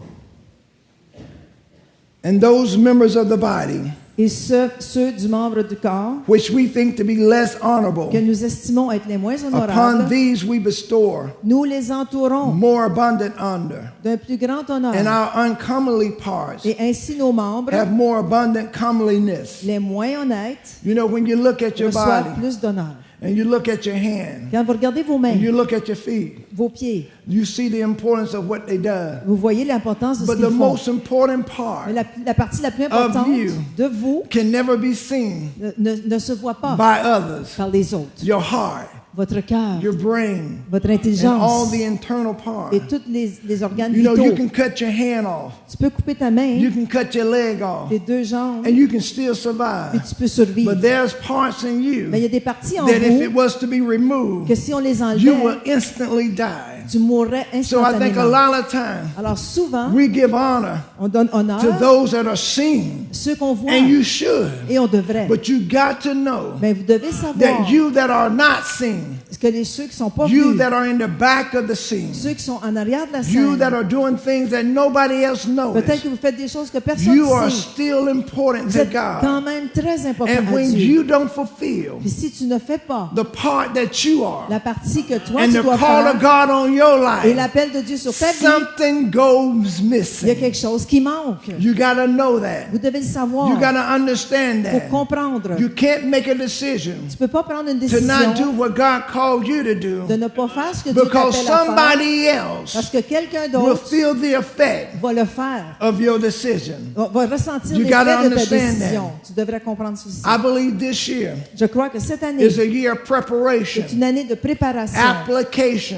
And those members of the body Et ceux du membre du corps which we think to be less honorable, que nous estimons être les moins upon honorables, these we bestow nous les entourons more abundant honor. d'un plus grand honneur. And our uncomely parts Et ainsi nos membres, have more abundant comeliness. les moins honnêtes, You know, when you look at your reçoivent body plus d'honneur. and you look at your hand Quand vous regardez vos mains, and you look at your feet, vos pieds, you see the importance of what they do. vous voyez l'importance de ce But the qu'ils font. most important part Mais la partie la plus importante you de vous can never be seen ne se voit pas by others. par les autres. Your heart, Votre cœur, your brain, votre and all intelligence the internal parts. et tous les organes You know, vitaux. you can cut your hand off. Tu peux couper ta main, You can cut your leg off. tes deux jambes, And you can still puis survive. tu peux survivre. But there's parts in you Mais il y a des parties en that if it vous was to be removed, que si on les you will enlevait, instantly die. tu mourrais So I think a instantanément. lot of times Alors souvent, we give honor on donne honneur to those that are seen, ceux qu'on voit and you should. et on devrait. But you got to know Mais vous devez savoir that you that are not seen, que ceux qui sont pas you vus, that are in the back of the scene, ceux qui sont en arrière de la you scène, that are doing things that nobody else peut-être knows, que vous faites des choses que personne you ne are sait. still important Vous to êtes quand God. même très important And à when Dieu. you don't fulfill Puis si tu ne fais pas the part that you are la partie que toi and tu the dois call of faire God on your et life, l'appel de Dieu sur ta vie, something goes il y a missing. quelque chose qui manque. You got to know that. Vous devez le savoir. You got to understand Il faut that. comprendre. You can't make a decision Tu peux pas prendre une to not do décision what God called you to do de ne pas faire ce que Dieu because t'appelle à faire somebody parce else que quelqu'un will d'autre feel the effect va le faire, of your decision. va ressentir You l'effet gotta de ta understand décision. Tu devrais comprendre ceci. I believe this year Je crois que cette année is a year of preparation, est une année de préparation, application,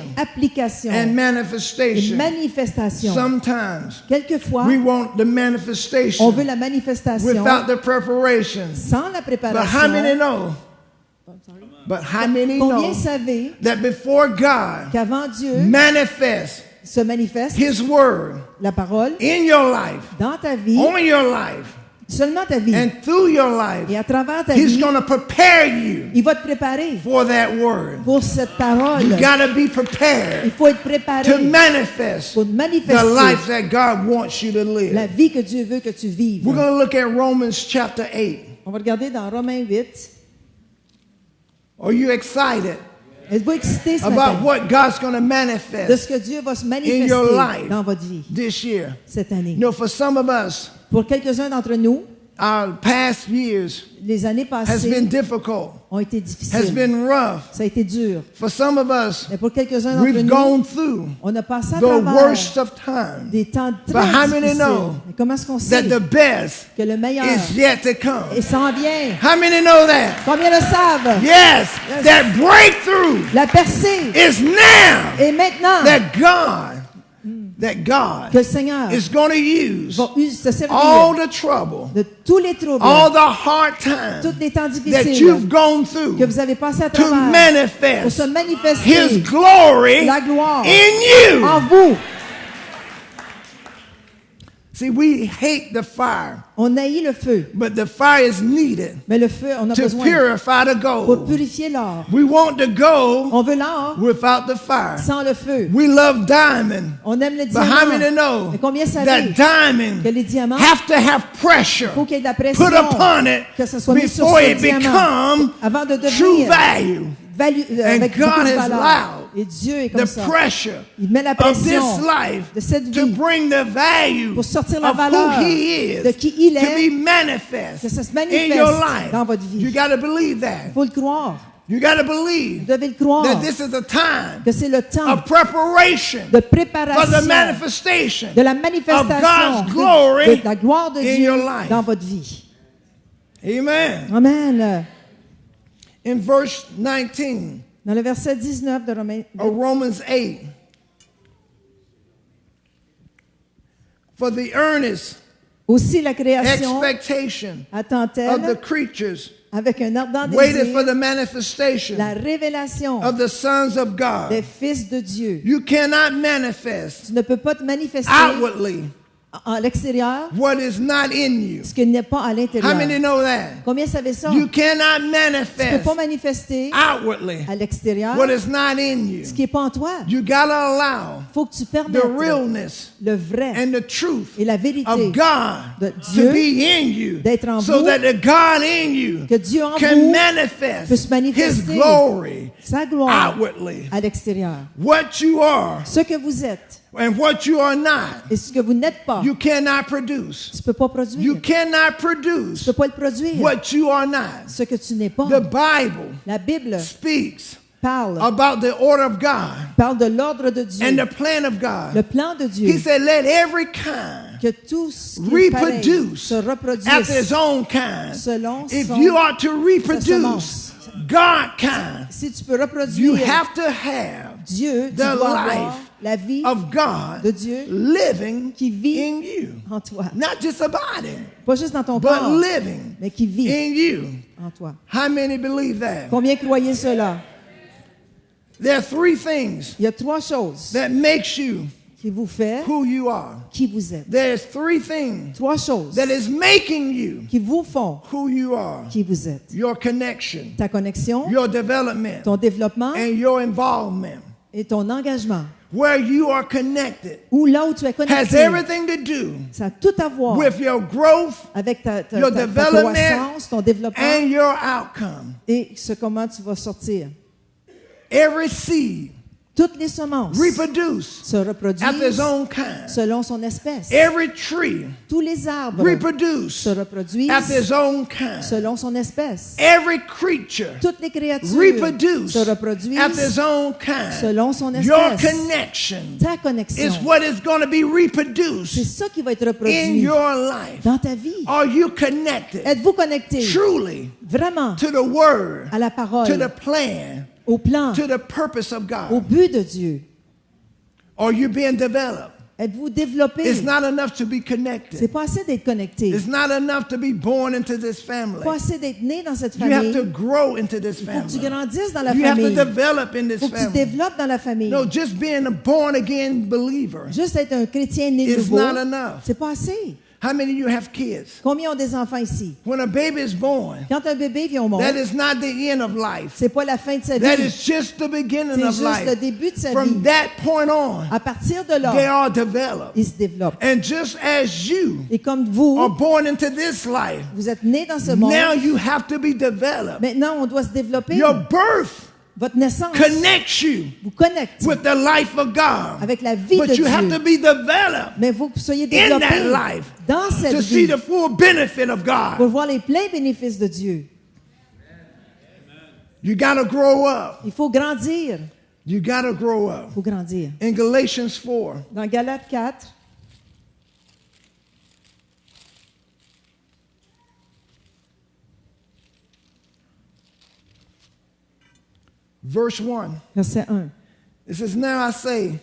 révélation, and une manifestation. manifestation. Sometimes Quelquefois, we want the on manifestation veut la manifestation without the preparation. sans la But how many préparation. know? But how many Combien know savez that before God qu'avant Dieu manifests se manifeste His word la parole in your life, dans ta vie, on your life, seulement ta vie, and through your life, et à travers ta He's vie, going to prepare you il va te préparer for that word. pour cette parole. You got to be Il prepared faut être préparé to manifest pour the manifester life that God wants you to la live. vie que Dieu veut que tu vives. We're going to look at Romans chapter 8. On va regarder dans Romains 8. Are you excited Êtes-vous excité ce about matin what God's going to de manifest ce que Dieu va se in manifester your life dans votre vie this year? cette année? You know, for some of us, Pour quelques-uns d'entre nous, our past years les années has passées been difficult, ont été has difficiles. been rough. Ça a été dur. For some of us, Mais pour quelques-uns d'entre we've nous, gone through on a passé à the travers worst of times. des temps But très how many difficiles. know Mais comment est-ce qu'on sait that the best que le meilleur is yet to come? s'en vient? How many know that? Combien le savent? Yes, Yes. that breakthrough La percée is now est maintenant that God que le Seigneur is going to use va se servir all the trouble, de tous les troubles, all the hard times tous les temps that difficiles you've gone through que vous avez passé à to travers pour manifest se manifester His glory la gloire in you. en vous. See, we hate the fire, On haït le feu, but the fire is needed mais le feu, on a to besoin purify the pour gold. purifier l'or. We want the gold On veut l'or without the fire. sans le feu. We love diamond, On aime le but how many diamant. know Mais combien that savez diamond que les diamants, have to have pressure il faut qu'il y ait de la pression put upon it que ça soit mis sur before ce it diamant become avant de true devenir value? avec God beaucoup de has valeur. allowed Et Dieu est comme The ça. pressure Il met la of this pression life de cette to vie bring the value pour sortir la of valeur who He is de qui il to est, be manifest que ça se in manifeste your life. dans votre vie. You got to believe Il that. faut le croire. You got to Vous believe devez le croire that this is a time que c'est le temps of preparation de for the préparation manifestation de la of manifestation God's glory de la gloire de in Dieu your life. dans votre vie. Amen. Amen. In verse 19 Dans le verset 19 de Romains, of Romans 8, for the earnest aussi la création expectation of the attend-elle creatures avec un ardent waited for désir the manifestation la révélation of the sons of des God. fils de Dieu. You cannot manifest Tu ne peux pas te manifester outwardly à l'extérieur what is not in you. ce qui n'est pas à How many l'intérieur. know that? Combien savez ça? You cannot Tu ne peux manifest pas manifester outwardly à l'extérieur what is not in you. ce qui n'est pas en toi. You gotta allow Il faut que tu the permettes realness le vrai and the truth et la vérité of God de to Dieu be in you, d'être en so vous, that the God in you que Dieu en can vous manifest puisse His manifester glory sa gloire outwardly. à l'extérieur. What you are Ce que vous êtes and what you are not, et ce que vous n'êtes pas, you cannot produce. tu ne peux pas produire. You cannot Tu ne produce peux pas le produire. what you are not. Ce que tu n'es pas. The Bible La Bible speaks parle about the order of God de l'ordre de Dieu, and the plan of God. le plan de Dieu, He said, let every kind que tout ce qui est pareil reproduce se after reproduise his own kind. selon If son you are to sa reproduce semence. God kind, Si tu peux you reproduire have to have Dieu, tu the dois avoir life la vie of God de Dieu living qui vit in you. en toi. Not just a body, Pas juste dans ton but corps, living mais qui vit in you. en toi. How many believe that? Combien croyez cela? There are three things Il y a trois choses that makes you qui vous fait who you are. qui vous êtes. There's three things Trois choses that is making you qui vous font who you are. qui vous êtes. Your connection, Ta connexion, your development, ton développement and your involvement. et ton engagement. Where you are connected Ou là où tu es has connecté, everything to do ça a tout à voir with your growth avec ta your development croissance, ton développement and your outcome. et comment tu vas sortir. Every seed Toutes les semences reproduce se after its reproduisent own kind. selon son espèce. Every tree Tous les arbres reproduce se reproduisent after its own kind. selon son espèce. Every creature Toutes les créatures reproduce se after reproduisent its own kind. selon son Your espèce. connection Ta connexion, is what is going to be c'est reproduced ça qui va être in reproduit your life. dans ta vie. Are you connected Êtes-vous connecté truly vraiment to the word, à la to parole, the plan, au plan, to the purpose of au God? but de Dieu? Are you being developed? Êtes-vous développé? It's not enough to be C'est connected. pas assez d'être connecté. It's not enough to be born into this Pas family. assez d'être né dans cette You have famille. to grow into this Il faut que tu family. grandisses dans la You have to famille. develop in Il this faut que tu family. développes dans la famille. No, just being a born again believer Juste être un chrétien né de is nouveau, not enough. c'est pas assez. How many of you have kids? Combien ont des enfants ici? When a baby is born, Quand un bébé vient au monde, that is not the end of life. c'est pas la fin de sa That vie. is just the beginning C'est of juste le life. début de sa vie. From that point on, À partir de they là, are developed. il se développe. And just as you Et comme vous, are born into this life, vous êtes né dans ce monde, now you have to be developed. maintenant on doit se développer. Your birth Votre naissance connects you vous connecte with the life of God. avec la vie de But you have to Dieu. be developed Mais il faut que vous soyez in développé that life dans cette to see vie the full benefit of pour God. voir les pleins bénéfices de Dieu. You got to grow up. Il faut grandir. You got to grow up. Il faut grandir. In Galatians 4, Dans Galates 4, verse 1, verset 1. it says, Now I say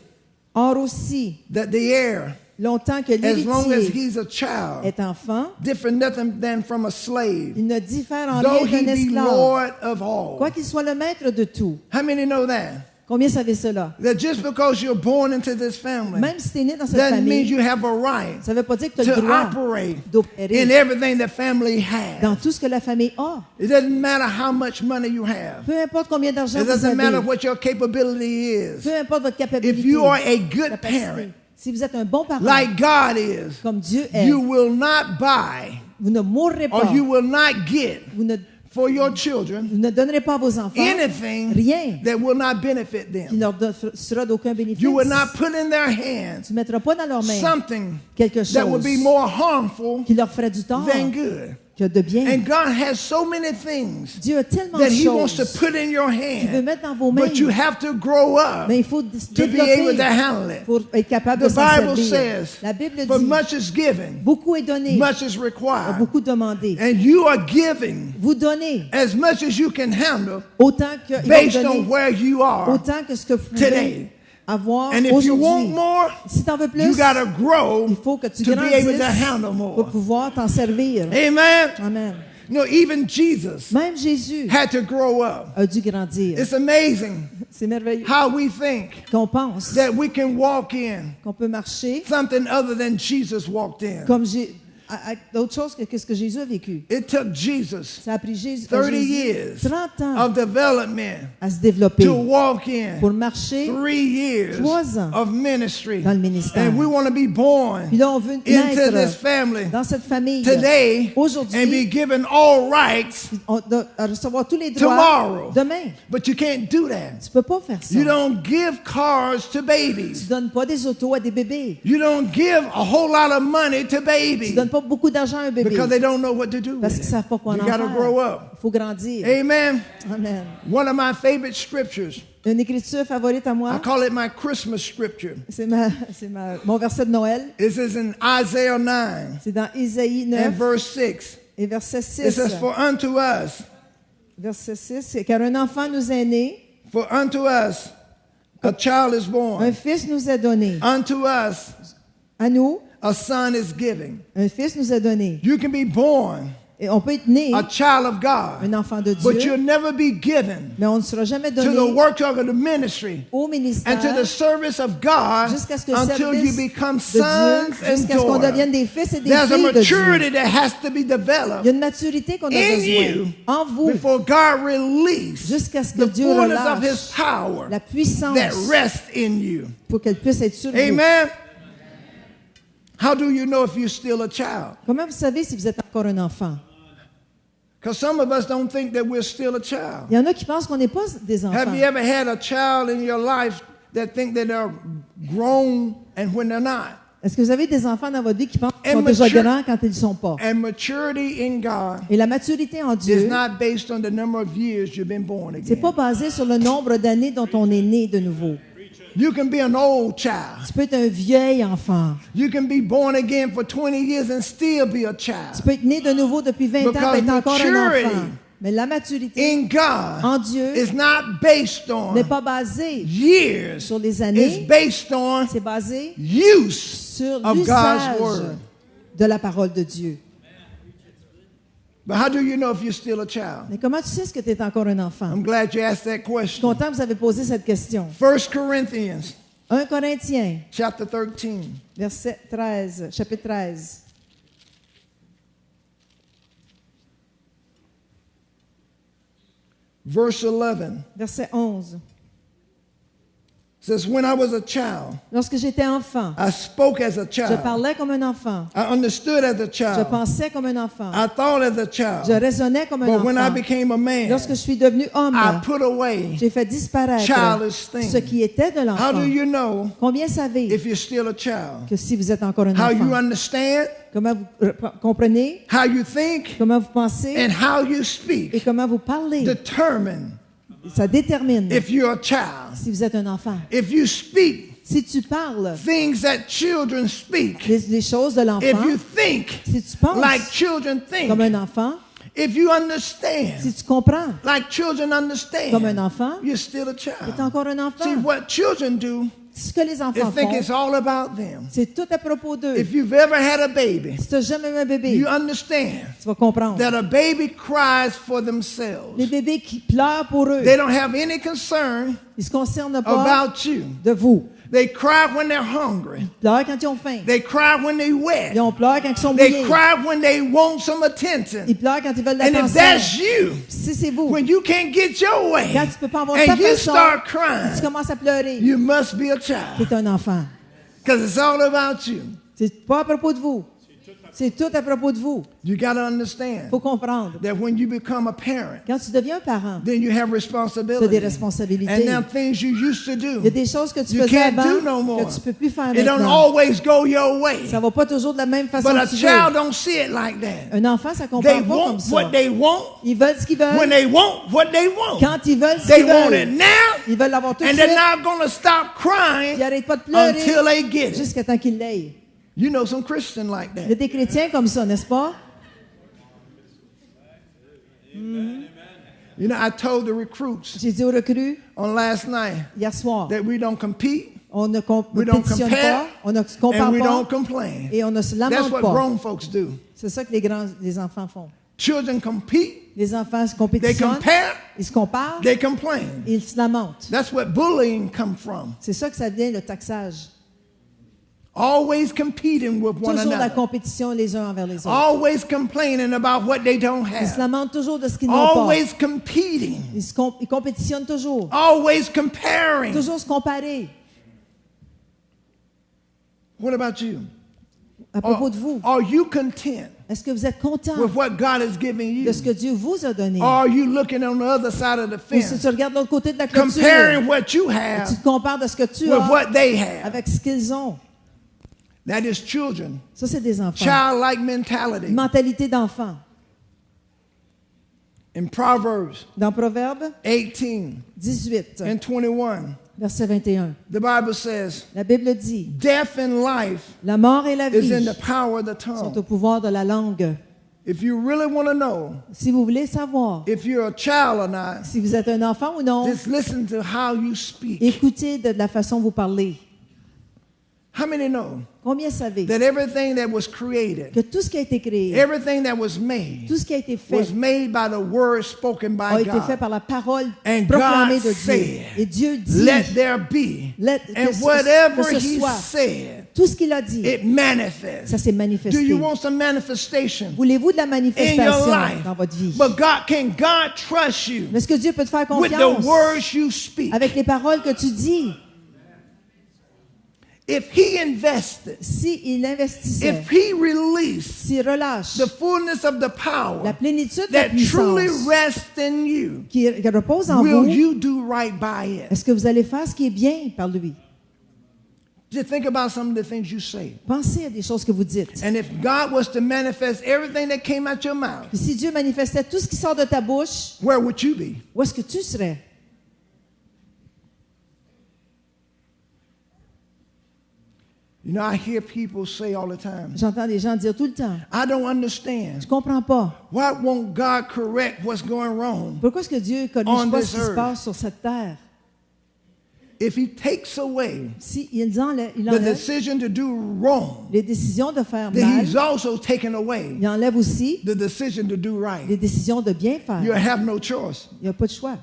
Or aussi, that the heir, longtemps que as long as l'héritier he's a child, est enfant, different nothing than from a slave, il ne diffère en though rien he d'un be esclave, Lord of all. quoiqu'il soit le maître de tout. How many know that? Combien savez cela? That just because you're born into this family, Même si tu es né dans cette that means famille, you have a right ça ne veut pas dire que tu as le to droit operate in d'opérer everything the family dans has. tout ce que la famille a. It doesn't matter how much money you have. Peu importe combien d'argent It vous doesn't matter avez, what your capability is. peu importe votre capacité, If you are a good capacité. parent, Si vous êtes un bon parent, like God is, comme Dieu est, you will not buy vous ne mourrez pas, or you will not get vous ne, for your children vous ne donnerez pas à vos enfants anything rien that will not benefit qui them. leur sera d'aucun bénéfice. You will not put in their hands Tu ne mettras pas dans leurs mains something quelque that will chose be more harmful qui leur ferait du tort than good. que de bien. And God has so many things Dieu a tellement that de He wants to choses put in your qu'il veut hand, mettre dans vos mains, but you have to grow up mais il faut se to be able to développer handle it. pour être capable The de s'en Bible servir. says, La Bible For dit, much is given, beaucoup est donné, much is a required. beaucoup demandé. And you are giving Vous donnez as much as you can handle autant que il va based vous on donner, where you are autant que ce que vous pouvez today. avoir And if you want aujourd'hui. more, Si tu en veux plus, you got to grow il faut que tu to be able to grandisses handle pour more. pouvoir t'en servir. Amen. Amen. No, even Jesus Même Jésus had to grow up. a dû grandir. It's amazing C'est merveilleux how we think qu'on pense that we can walk in qu'on peut marcher something other than Jesus walked in. comme d'autres choses que ce que Jésus a vécu. It took Jesus Ça a pris Jésus, 30 Jésus years 30 ans of development à se développer to walk in pour marcher 3 years 3 ans of ministry. dans le ministère. And we want to be born Puis là, on veut into this naître family dans cette famille today and be aujourd'hui, given all rights, on doit recevoir tous les droits tomorrow. demain. But you can't do that. Tu peux pas faire ça. You don't give cars to Tu babies. donnes pas des autos à des bébés. You don't give a whole lot of money to Tu babies donnes pas beaucoup d'argent à un bébé because they don't know what to do parce with qu'ils it. savent pas quoi en You got to grow faire. up. Il faut grandir. Amen. Amen. One of my favorite scriptures, Une écriture favorite à I moi, call it my Christmas scripture. c'est mon verset de Noël. It is in Isaiah 9 C'est dans Isaïe and 9 verse 6. et verset It 6. says, For unto us, Verset 6, car un enfant nous est né, for unto us a child is un born. fils nous est donné. Unto us À nous, a son is given. un fils nous est donné. You can be born Et on peut être né a child of God, un enfant de but you'll Dieu, never be given mais on ne sera jamais to the donné work of the ministry au and ministère to the service of God jusqu'à ce que le until you service become de sons Dieu, and jusqu'à ce qu'on devienne daughters. des fils et des There's a filles de Dieu. maturity that has to be Il y a developed une maturité qu'on a in besoin you en vous before God release jusqu'à ce que the Dieu fullness of relâche His power la puissance that rests in you. pour qu'elle puisse être sur vous. Amen. How do you know if you're still a child? Comment vous savez si vous êtes encore un enfant? Because some of us don't think that we're still a child. Il y en a qui pensent qu'on n'est pas des enfants. Have you ever had a child in your life that think that they're grown and when they're not? Est-ce que vous avez des enfants dans votre vie qui pensent qu'ils sont And déjà mature- grands quand ils ne sont pas? And maturity in God Et la maturité en is Dieu, not based on the number of years you've been born c'est again. pas basé sur le nombre d'années dont on est né de nouveau. You can be an old child. Tu peux être un vieil enfant. You can be born again for 20 years and still be a Tu child. peux être né de nouveau depuis 20 ans et Because être encore un maturity enfant. Mais la maturité in God en Dieu is not based on n'est pas basée years. sur les It's années, based on c'est basé use sur of God's l'usage word. de la parole de Dieu. But how do you know if you're still a child? Mais comment tu sais que tu es encore un enfant? I'm glad you asked that Je suis question. content que vous avez posé cette question. 1 Corinthians 1 Corinthiens, chapter 13. verset 13, chapitre 13. Verse 11 Verset 11. says, when I was a child, Lorsque j'étais enfant, I spoke as a je child. parlais comme un enfant. I understood as a Je child. pensais comme un enfant. I thought as a Je child. raisonnais comme un But when I enfant. became a man, Lorsque je suis devenu homme, I put away. j'ai fait disparaître childish things. ce qui était de How l'enfant. do you know Combien savez if you're still a child? que si vous êtes encore un How you enfant, understand, comment vous comprenez, how you think, comment vous pensez and how you et speak comment vous parlez, determine ça détermine if you're a child. si vous êtes un enfant. If you speak Si tu parles things that children speak, les choses de if l'enfant, you think si tu penses like children think, comme un enfant, if you understand si tu comprends like children understand, comme un enfant, you're still a tu es child. encore un enfant. See, what children do Ce que les is enfants think font, it's all about them. c'est tout à propos d'eux. If you've ever had a baby, Si tu n'as jamais eu un bébé, you understand tu vas comprendre. that a baby cries for themselves. Les bébés qui pleurent pour eux, They don't have any concern ils ne se concernent pas about you. de vous. They cry when they're hungry. Ils pleurent quand ils ont faim. They cry when they're wet. Ils ont pleurent quand ils sont They mouillés. cry when they want some attention. Ils pleurent quand ils veulent And if l'attention. that's you, Si c'est vous, when you can't get your way, quand tu ne peux pas avoir ta and you façon, start tu crying, commences à pleurer, you must be a tu child. es un enfant. Because it's all about you. C'est pas à propos de vous. C'est tout à propos de vous. You got to Il understand faut comprendre. that when you become a parent, Quand tu deviens un parent, then you have tu as des responsibility. responsabilités. And now things you used to Il y a do, des choses que tu you faisais can't do avant no more. que tu ne peux plus faire It don't maintenant. always go your way. Ça ne va pas toujours de la même façon But a que tu child veux. don't see it like that. Un enfant, ça ne They comprend pas comme want ça. what they want Ils veulent ce qu'ils when veulent. they want what they want. Quand ils veulent ce They qu'ils want it veulent. now, Ils veulent l'avoir tout de and suite. they're not going to stop Ils crying n'arrêtent pas de pleurer until they get it. jusqu'à temps qu'ils l'aient. You know some Christians like Il y a that. des chrétiens comme ça, n'est-ce pas? You know, I told the recruits J'ai dit aux recrues on last night hier soir, that we don't compete on ne we don't compétitionne compare, pas, on ne se compare and we pas don't complain. et on ne se That's lamente what pas. grown folks do. C'est ça que les enfants font. Children compete, Les enfants se they compétitionnent, compare, ils se comparent, they complain. et ils se lamentent. That's what bullying comes from. C'est ça que ça vient, le taxage. Always competing with one Toujours la another. compétition les uns envers les autres. Always complaining about what they don't Ils se have. lamentent toujours de ce qu'ils n'ont pas. Always competing. Ils compétitionnent toujours. Always comparing. Toujours se comparer. What about you? À propos de vous, Are you content est-ce que vous êtes content with what God has given you? de ce que Dieu vous a donné? Or are you looking on the other side of the Ou si fence, tu regardes de l'autre côté de la clôture, comparing what you et have tu te compares de ce que tu with as what they have? avec ce qu'ils ont. That is children. Ça, c'est des enfants. Childlike Une mentality. mentalité d'enfant. In Proverbs Dans Proverbe 18 18, and 21, verset 21, the Bible says, la Bible dit, death and life la mort et la is vie in the power of the sont au tongue. pouvoir de la langue. If you really want to know Si vous voulez savoir if you're a child or not, si vous êtes un enfant ou non, just listen to how you speak. écoutez de la façon dont vous parlez. How many know Combien savez that everything that was created, que tout ce qui a été créé, everything that was made, tout ce qui a été fait, was made by the word spoken a by été fait God? par la parole And proclamée God de Dieu. said, Et Dieu dit, Let there be. And que whatever ce he soit, said, tout ce qu'il a dit, it manifests. ça s'est Do manifesté. you want some manifestation Voulez-vous de la in your manifestation life? dans votre vie? But can God trust you Mais est-ce que Dieu peut te faire with the confiance words you speak? avec les paroles que tu dis? If he invested, S'il investissait, if he released s'il relâche the fullness of the la power plénitude de la that truly puissance rests in you, qui repose en will vous, you do right by it? est-ce que vous allez faire ce qui est bien par lui? Just think about some of the things you say. Pensez à des choses que vous dites. And if God was to manifest everything that came out your mouth, Puis si Dieu manifestait tout ce qui sort de ta bouche, where would you be? où est-ce que tu serais? You know, I hear people say all the time, J'entends des gens dire tout le temps, I don't understand. je comprends pas. Why won't God correct what's going wrong? Pourquoi est-ce que Dieu ne On corrige pas this ce qui se earth. passe sur cette terre? If he takes away Si il enlève the decision to do wrong, les décisions de faire then mal, he's also taken away il enlève aussi the decision to do les right. décisions de bien You faire. have no choice. Il n'y a pas de choix.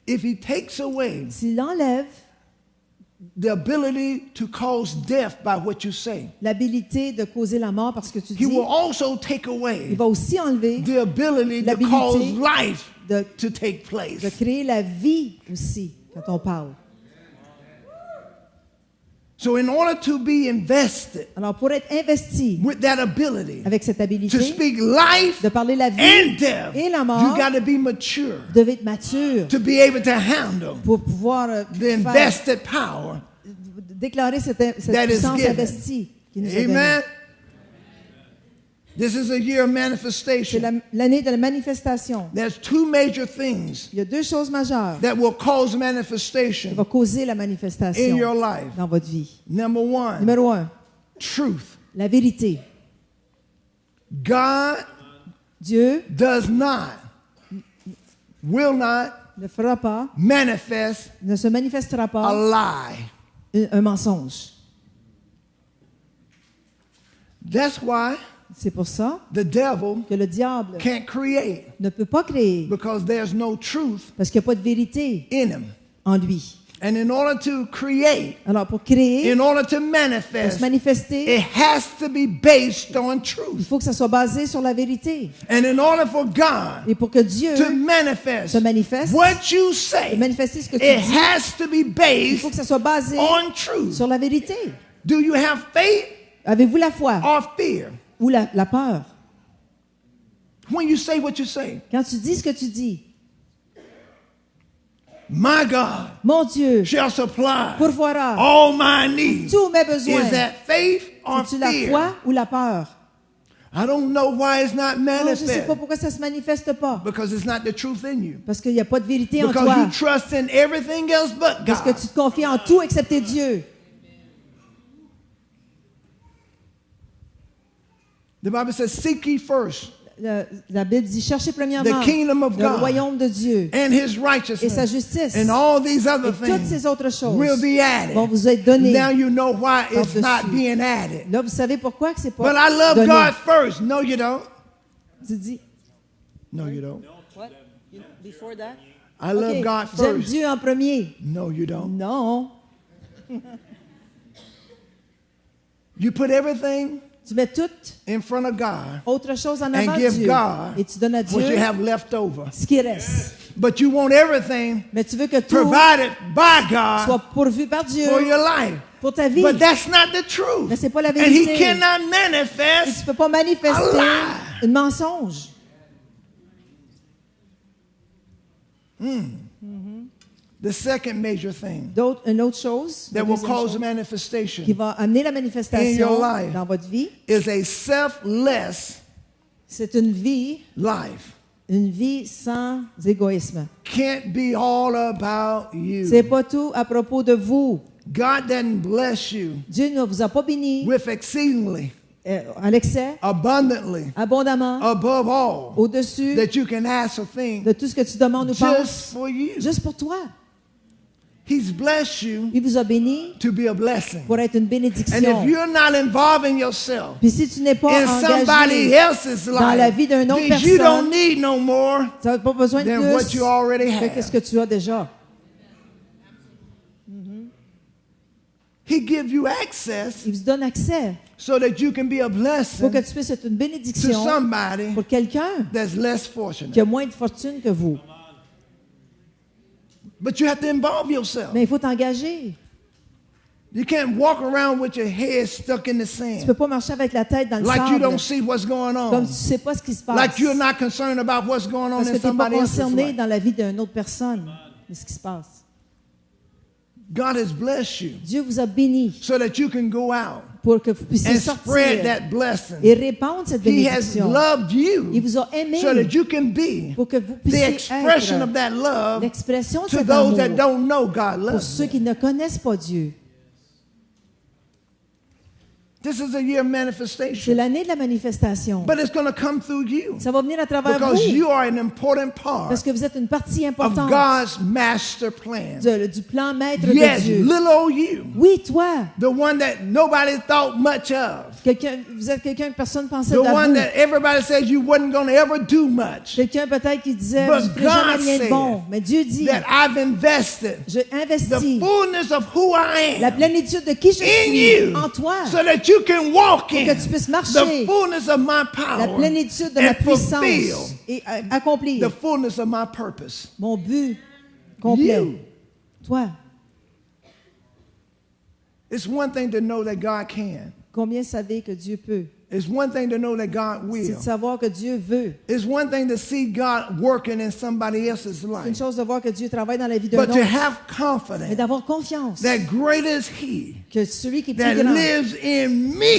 If he takes away S'il enlève the ability to cause death by what you say, l'habilité de causer la mort parce que tu he dis, will also take il away va aussi enlever the ability to l'habilité cause life de, to take de place. créer la vie aussi quand on parle. So in order to be invested Alors pour être investi with that ability avec cette to habilité speak life de parler la vie and death, et la you mort, got to be mature vous devez être mature to be able to handle pour pouvoir the faire, invested power. déclarer cette that is puissance given. investie qui nous a donnée. Amen. This is a year of C'est manifestation. l'année de la manifestation. There's two major things Il y a deux choses majeures that will cause qui manifestation vont causer la in manifestation your life. dans votre vie. Number one, Numéro 1, truth. la vérité. God Dieu does not, will not ne fera pas, manifest ne se manifestera a pas lie. un mensonge. That's why C'est pour ça the devil que le diable can't create, ne peut pas créer because there's no truth parce qu'il n'y a pas de vérité in him. en lui. And in order to create, Alors pour créer, in order to pour se manifest, manifester, it has to be based on il truth. faut que ça soit basé sur la vérité. And in order for God Et pour que Dieu to manifest se manifeste, what you et say, manifester ce que tu it dis, has to be il based faut que ça soit basé on truth. sur la vérité. Do you have faith Avez-vous la foi or fear? ou la peur? When you say what you say, Quand tu dis ce que tu dis, my God mon Dieu shall supply pourvoira all my needs. tous mes besoins. Is that faith or C'est-tu la fear? foi ou la peur? I don't know why it's not Oh, je ne sais manifest. pas pourquoi ça ne se manifeste pas. Because it's not the truth in you. Parce qu'il n'y a pas de vérité en Because toi. you trust in everything else but Parce que God. tu te confies en tout excepté Dieu. The Bible says, seek ye first La Bible dit, cherchez premièrement the kingdom of le God royaume de Dieu and his et sa righteousness, justice. and all these other Et toutes things ces autres choses will be vont added. vous être données. Now you know why it's par-dessus. not being added. Là, vous savez pourquoi que c'est pas But I love donné. God first. No, you don't. Tu dis, No, you don't. what? Before that? I love Ok, God j'aime first. Dieu en premier. No, you don't. Non. You put everything Tu mets tout in front of God autre chose en and avant de give Dieu. God Et tu donnes à what you Dieu have left over. ce qui reste. But you want everything Mais tu veux que tout provided by God soit pourvu par Dieu for your life. pour ta vie. But that's not the truth. Mais c'est pas la And he vérité. cannot Et tu manifest peux pas manifester a un mensonge. the second major thing Une autre chose, la that will deuxième cause chose manifestation qui va amener la in your manifestation life. dans votre vie, is a selfless c'est une vie sans égoïsme. Can't be all about you. C'est pas tout à propos de vous. God doesn't bless you Dieu ne vous a pas béni with exceedingly, à l'excès, abundantly, abondamment, above all au-dessus that you can ask or think, de tout ce que tu demandes ou just penses, for you. juste pour toi. He's blessed you Il vous a béni to be a blessing. pour être une And if bénédiction. you're not involving yourself Puis si tu n'es pas in somebody engagé else's dans la life, vie d'une autre then you don't personne, need no more tu n'as pas besoin de than what plus you already que qu'est-ce have. que tu as déjà. He gives you access Il vous donne accès so that you can be a pour blessing que tu puisses être une to bénédiction somebody pour quelqu'un that's less qui fortunate. a moins de fortune que vous. But you have to involve yourself. Mais il faut t'engager. You can't walk around with your head stuck in the Tu ne sand peux pas marcher avec la tête dans le like you sable don't see what's going comme on, tu ne sais pas ce qui se passe. like you're not concerned about what's going on Parce que in tu n'es pas somebody else's concerné life. dans la vie d'une autre personne de ce qui se passe. God has blessed you Dieu vous a béni so that you can go out pour que vous puissiez and sortir spread that blessing. et répandre cette He has bénédiction. loved Il you vous a aimé so that you can be pour que vous the puissiez expression of être that love l'expression de to cet those that amour don't know God pour loves ceux them. qui ne connaissent pas Dieu. This is a year of C'est manifestation. l'année de la manifestation. But it's going to come through you Ça va venir à travers because vous you are an important part parce que vous êtes une partie of importante God's master plan. du plan maître Yes, de Dieu. little old you, Oui, toi, the one that nobody thought much of, vous êtes quelqu'un que personne ne pensait the de one vous. that everybody says you wasn't going to ever do much, Quelqu'un peut-être qui disait, But je ne ferai jamais God rien de said bon. Mais Dieu dit, that I've invested je the investis fullness of who I la am plénitude de qui je in suis you en toi so that you can walk pour que in tu puisses the marcher fullness of my la power plénitude de ma and puissance fulfill et accomplir the fullness of my purpose. mon but complet. You. Toi, It's one thing to know that God can. combien savez que Dieu peut? It's one thing to know that God C'est will. de savoir que Dieu veut. It's one thing to see God working in somebody else's C'est une life. chose de voir que Dieu travaille dans la vie d'un But to autre, have mais confidence d'avoir confiance that greater is He que celui qui est that plus grand, lives in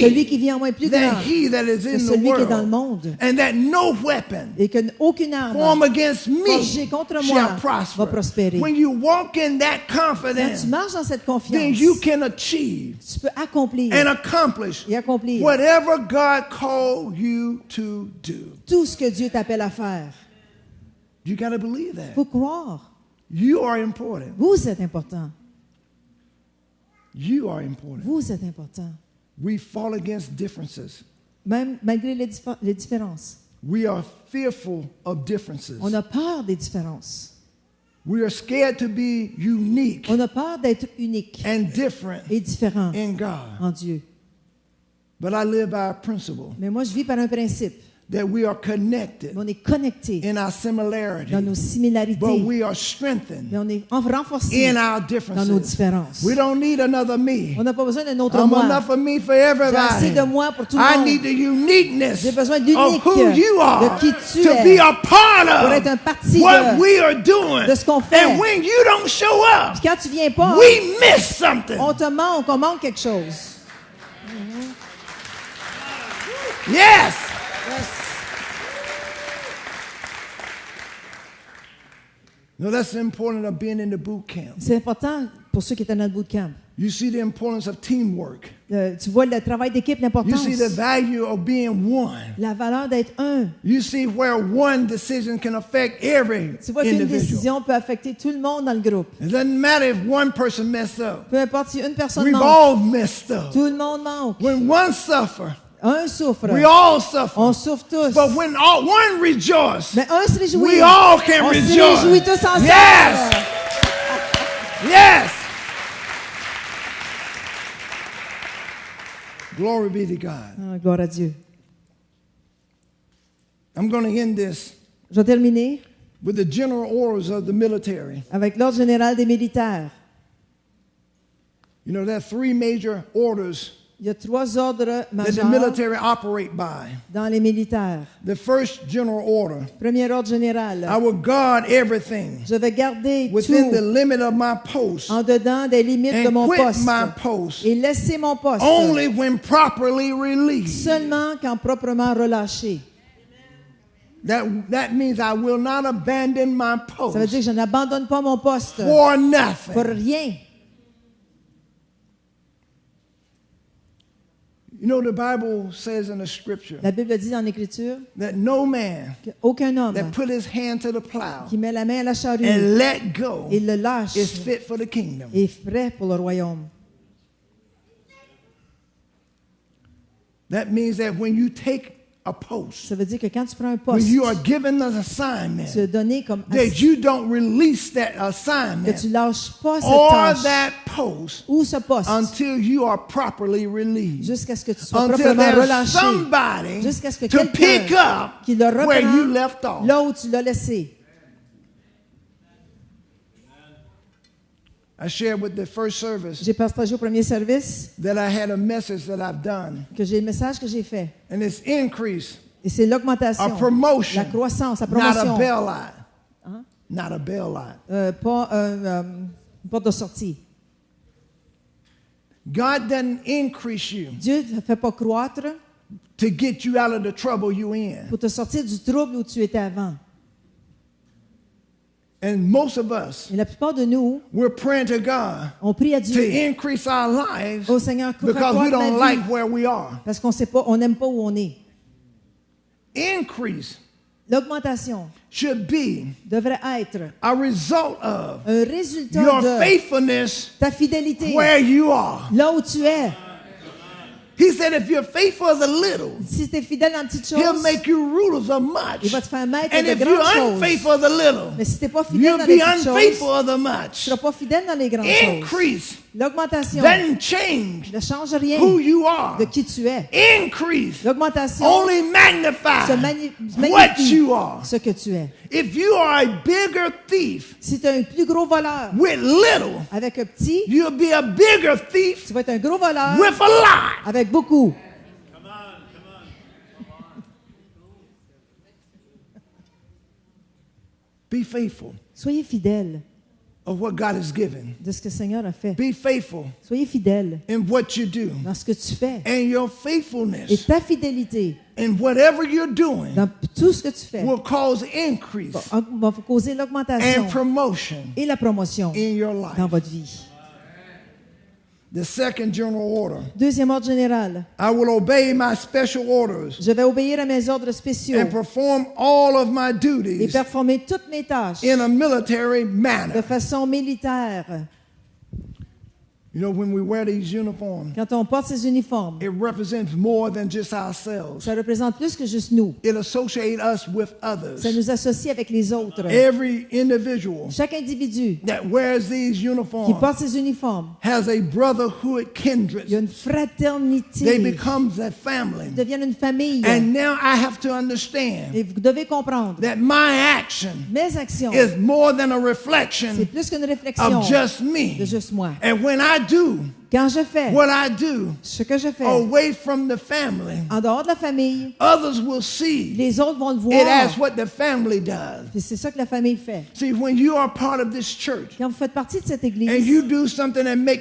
celui me qui vit en moi est plus grand than He that is que in the celui qui est dans le world. monde, And that no weapon et que aucune arme formed against me forgée contre moi shall prosper. va prospérer. When you walk in that Quand confidence, tu marches dans cette then confiance, you can achieve tu peux accomplir and accomplish et accomplir whatever God called you to do. tout ce que Dieu t'appelle à faire. You got to believe Il that. faut croire. You are important. Vous êtes important. You are important. Vous êtes important. We fall against differences. Même malgré les différences. We are fearful of differences. On a peur des différences. We are scared to be unique On a peur d'être unique and different et différent in God. en Dieu. But I live by a principle Mais moi, je vis par un principe. that we are connected On est connectés in our dans similarity, nos similarités, but we are strengthened mais on est renforcés in our dans nos differences. différences. We don't need another me. On n'a pas besoin d'un autre I'm moi. enough of me for J'ai everybody. assez de moi pour tout le I monde. need the uniqueness J'ai besoin de of l'unique who you are de qui tu to es be a part pour of être un parti what de we are doing. ce qu'on fait. And when you don't show up, Puis quand tu viens pas, we miss something. on te manque, on manque quelque chose. Yes. No, that's the importance of being in the boot camp. C'est important pour ceux qui étaient dans le bootcamp. You see the importance of teamwork. Tu vois le travail d'équipe, You l'importance. see the value of being one. La valeur d'être un. You see where one decision can affect every Tu vois qu'une individual. décision peut affecter tout le monde dans le groupe. It doesn't matter if one person messed up. Peu importe si une personne We've manque, all messed up. tout le monde manque. When one suffer, Un souffre. we all suffer. On souffre tous. But when one rejoice, Mais un se réjouit. we all can On se rejoice. réjouit tous ensemble. Yes. Yes. Glory be to God. Ah, gloire à Dieu. I'm going to end this Je vais terminer with the general orders of the military. avec l'ordre général des militaires. You know, there are three major orders Il y a 3 ordres that the majeurs military operate by. dans les militaires. The first general order, Premier ordre général. I will guard everything Je vais garder within tout the limit of my post en dedans des limites de and mon quit poste. my post Et laisser mon poste only when properly released. seulement quand proprement relâché. That means I will not abandon my post Ça veut dire que je n'abandonne pas mon poste for pour nothing. rien. You know, the Bible says in the scripture La Bible dit dans l'Écriture that no man qu'aucun homme that put his hand to the plow qui met la main à la charrue and let go et le lâche is fit for the kingdom. est prêt pour le royaume. That means that when you take a post, Ça veut dire que quand tu prends un when poste, you are given an tu es assignment, donné comme that you don't release that que assignment tu lâches pas cette or tâche that post ou ce poste until you are properly released. jusqu'à ce que tu sois Until proprement there's relâché, somebody jusqu'à ce que to pick quelqu'un up qui le where you reprend left off. là où tu l'as laissé. I shared with the first service J'ai partagé au premier service that I had a message that I've done, que j'ai le message que j'ai fait. and it's increase, Et c'est l'augmentation, a promotion, la croissance, la not a promotion. bailout. Hein? Not a bailout. Pas une porte de sortie. God doesn't increase you Dieu ne te fait pas croître to get you out of the trouble you're in. pour te sortir du trouble où tu étais avant. And most of us, Et la plupart de nous, we're praying to God on prie à to Dieu, increase our lives au Seigneur, fais because we croître ma don't vie, like where we are. parce qu'on sait pas, on n'aime pas où on est. Increase L'augmentation should be devrait être a result of un résultat your de faithfulness ta fidélité, where you are. là où tu es. He said, if you're faithful as a little, Si tu es fidèle dans une petite he'll chose, make you rulers of much. il va te faire maître And de if you're grandes choses. unfaithful as a little, Mais si tu n'es pas fidèle you'll dans les be petites choses, unfaithful as a tu ne much. seras pas fidèle dans les grandes choses. Increase L'augmentation doesn't change ne change rien who you are. de qui tu es. Increase L'augmentation only se magnify magnifie what you are. ce que tu es. If you are a bigger thief Si tu es un plus gros voleur with little, avec un petit, you'll be a bigger thief tu vas être un gros voleur with a lot. avec beaucoup. Be faithful Soyez fidèles of what God has given. de ce que le Seigneur a fait. Be faithful Soyez fidèles in what you do. dans ce que tu fais. And your Et faithfulness ta fidélité in whatever you're doing dans tout ce que tu fais will cause increase va causer l'augmentation and promotion et la promotion in your life. dans votre vie. The second general order, Deuxième ordre général, I will obey my special orders je vais obéir à mes ordres spéciaux and perform all of my et duties performer toutes mes tâches in a military de manner. façon militaire. You know, when we wear these uniforms, Quand on porte ces uniformes, it represents more than just ourselves. ça représente plus que juste nous. It associates us with Ça others. nous associe avec les autres. Every individual Chaque individu that wears these qui uniforms porte ces uniformes, has a brotherhood kindred. il y a une fraternité. They become a family. Ils deviennent une famille. And now I have to understand Et vous devez comprendre, that my action mes actions, is more than a c'est reflection plus qu'une réflexion of just de me. juste moi. And when I do Quand je fais what I do ce que je fais away from the family, en dehors de la famille, others will see les autres vont le it as voir. what the family does. Et c'est ça que la famille fait. See, when you are part of this church Quand vous faites partie de cette and église, you do something and make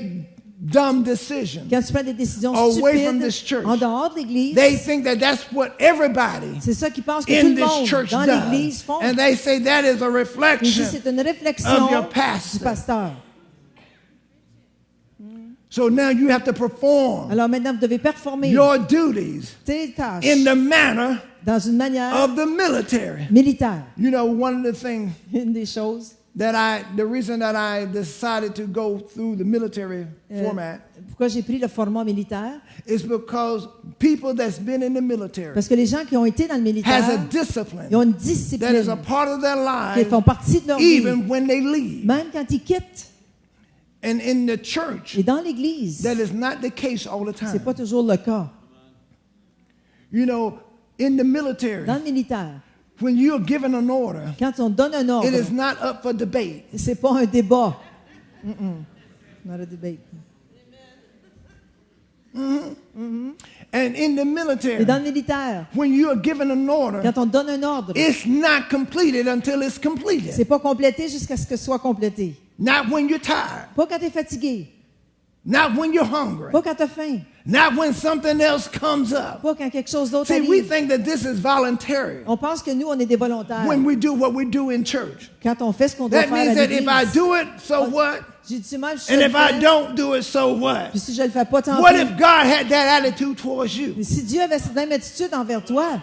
dumb decisions, quand tu prends des décisions away from this stupides church, en dehors de l'église, they think that that's what everybody c'est ça qu'ils pensent que tout in le this monde church dans l'église does. font. And they say that is a Ils disent reflection c'est une réflexion of your du pastor. pasteur. So now you have to perform Alors maintenant, vous devez performer your duties tes tâches in the manner dans une manière of the military. militaire. You know, one of the things Une des choses, the reason that I decided to go through the military format pourquoi j'ai pris le format militaire, is because people that's been in the military parce que les gens qui ont été dans le has a militaire, discipline ils ont une that is discipline a part of their qui life font partie de leur vie, even when they leave. même quand ils quittent. And in the church, Et dans l'église, that is not the case all the c'est time. pas toujours le cas. You know, in the military, Dans le militaire, when you're given an order, quand on donne un ordre, it is not up for debate. c'est pas un débat. Not a debate. And in the Et military, dans le militaire, when you are given an order, quand on donne un ordre, it's not completed until it's completed. c'est pas complété jusqu'à ce que ce soit complété. Not when you're tired. Pas quand tu es fatigué, Not when you're hungry. pas quand tu as faim, Not when something else comes up. pas quand quelque chose d'autre See, we arrive. think that this is voluntary On pense que nous, on est des volontaires. when we do what we do in church. Quand on fait ce qu'on doit That faire à means that if I l'église. do it, so what? J'ai dit, même si And je if le I fais, don't do it, so what? puis si je le fais pas, tant What pis. if God had that attitude towards you? Mais si Dieu avait cette même attitude envers toi,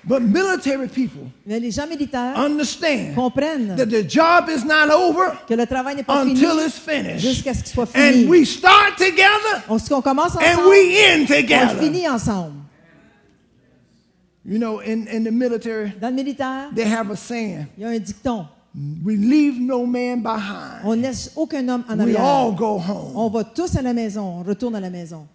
But military people mais les gens militaires understand comprennent that the job is not over que le travail n'est pas fini until it's finished. jusqu'à ce qu'il soit And fini. we start together On commence and ensemble, we end on le together. finit ensemble. You know, in the military, Dans le militaire, they have a saying, il y a un dicton. we leave no man behind. On ne laisse aucun homme en We all arrière. go home. On va tous à la maison, on retourne à la maison.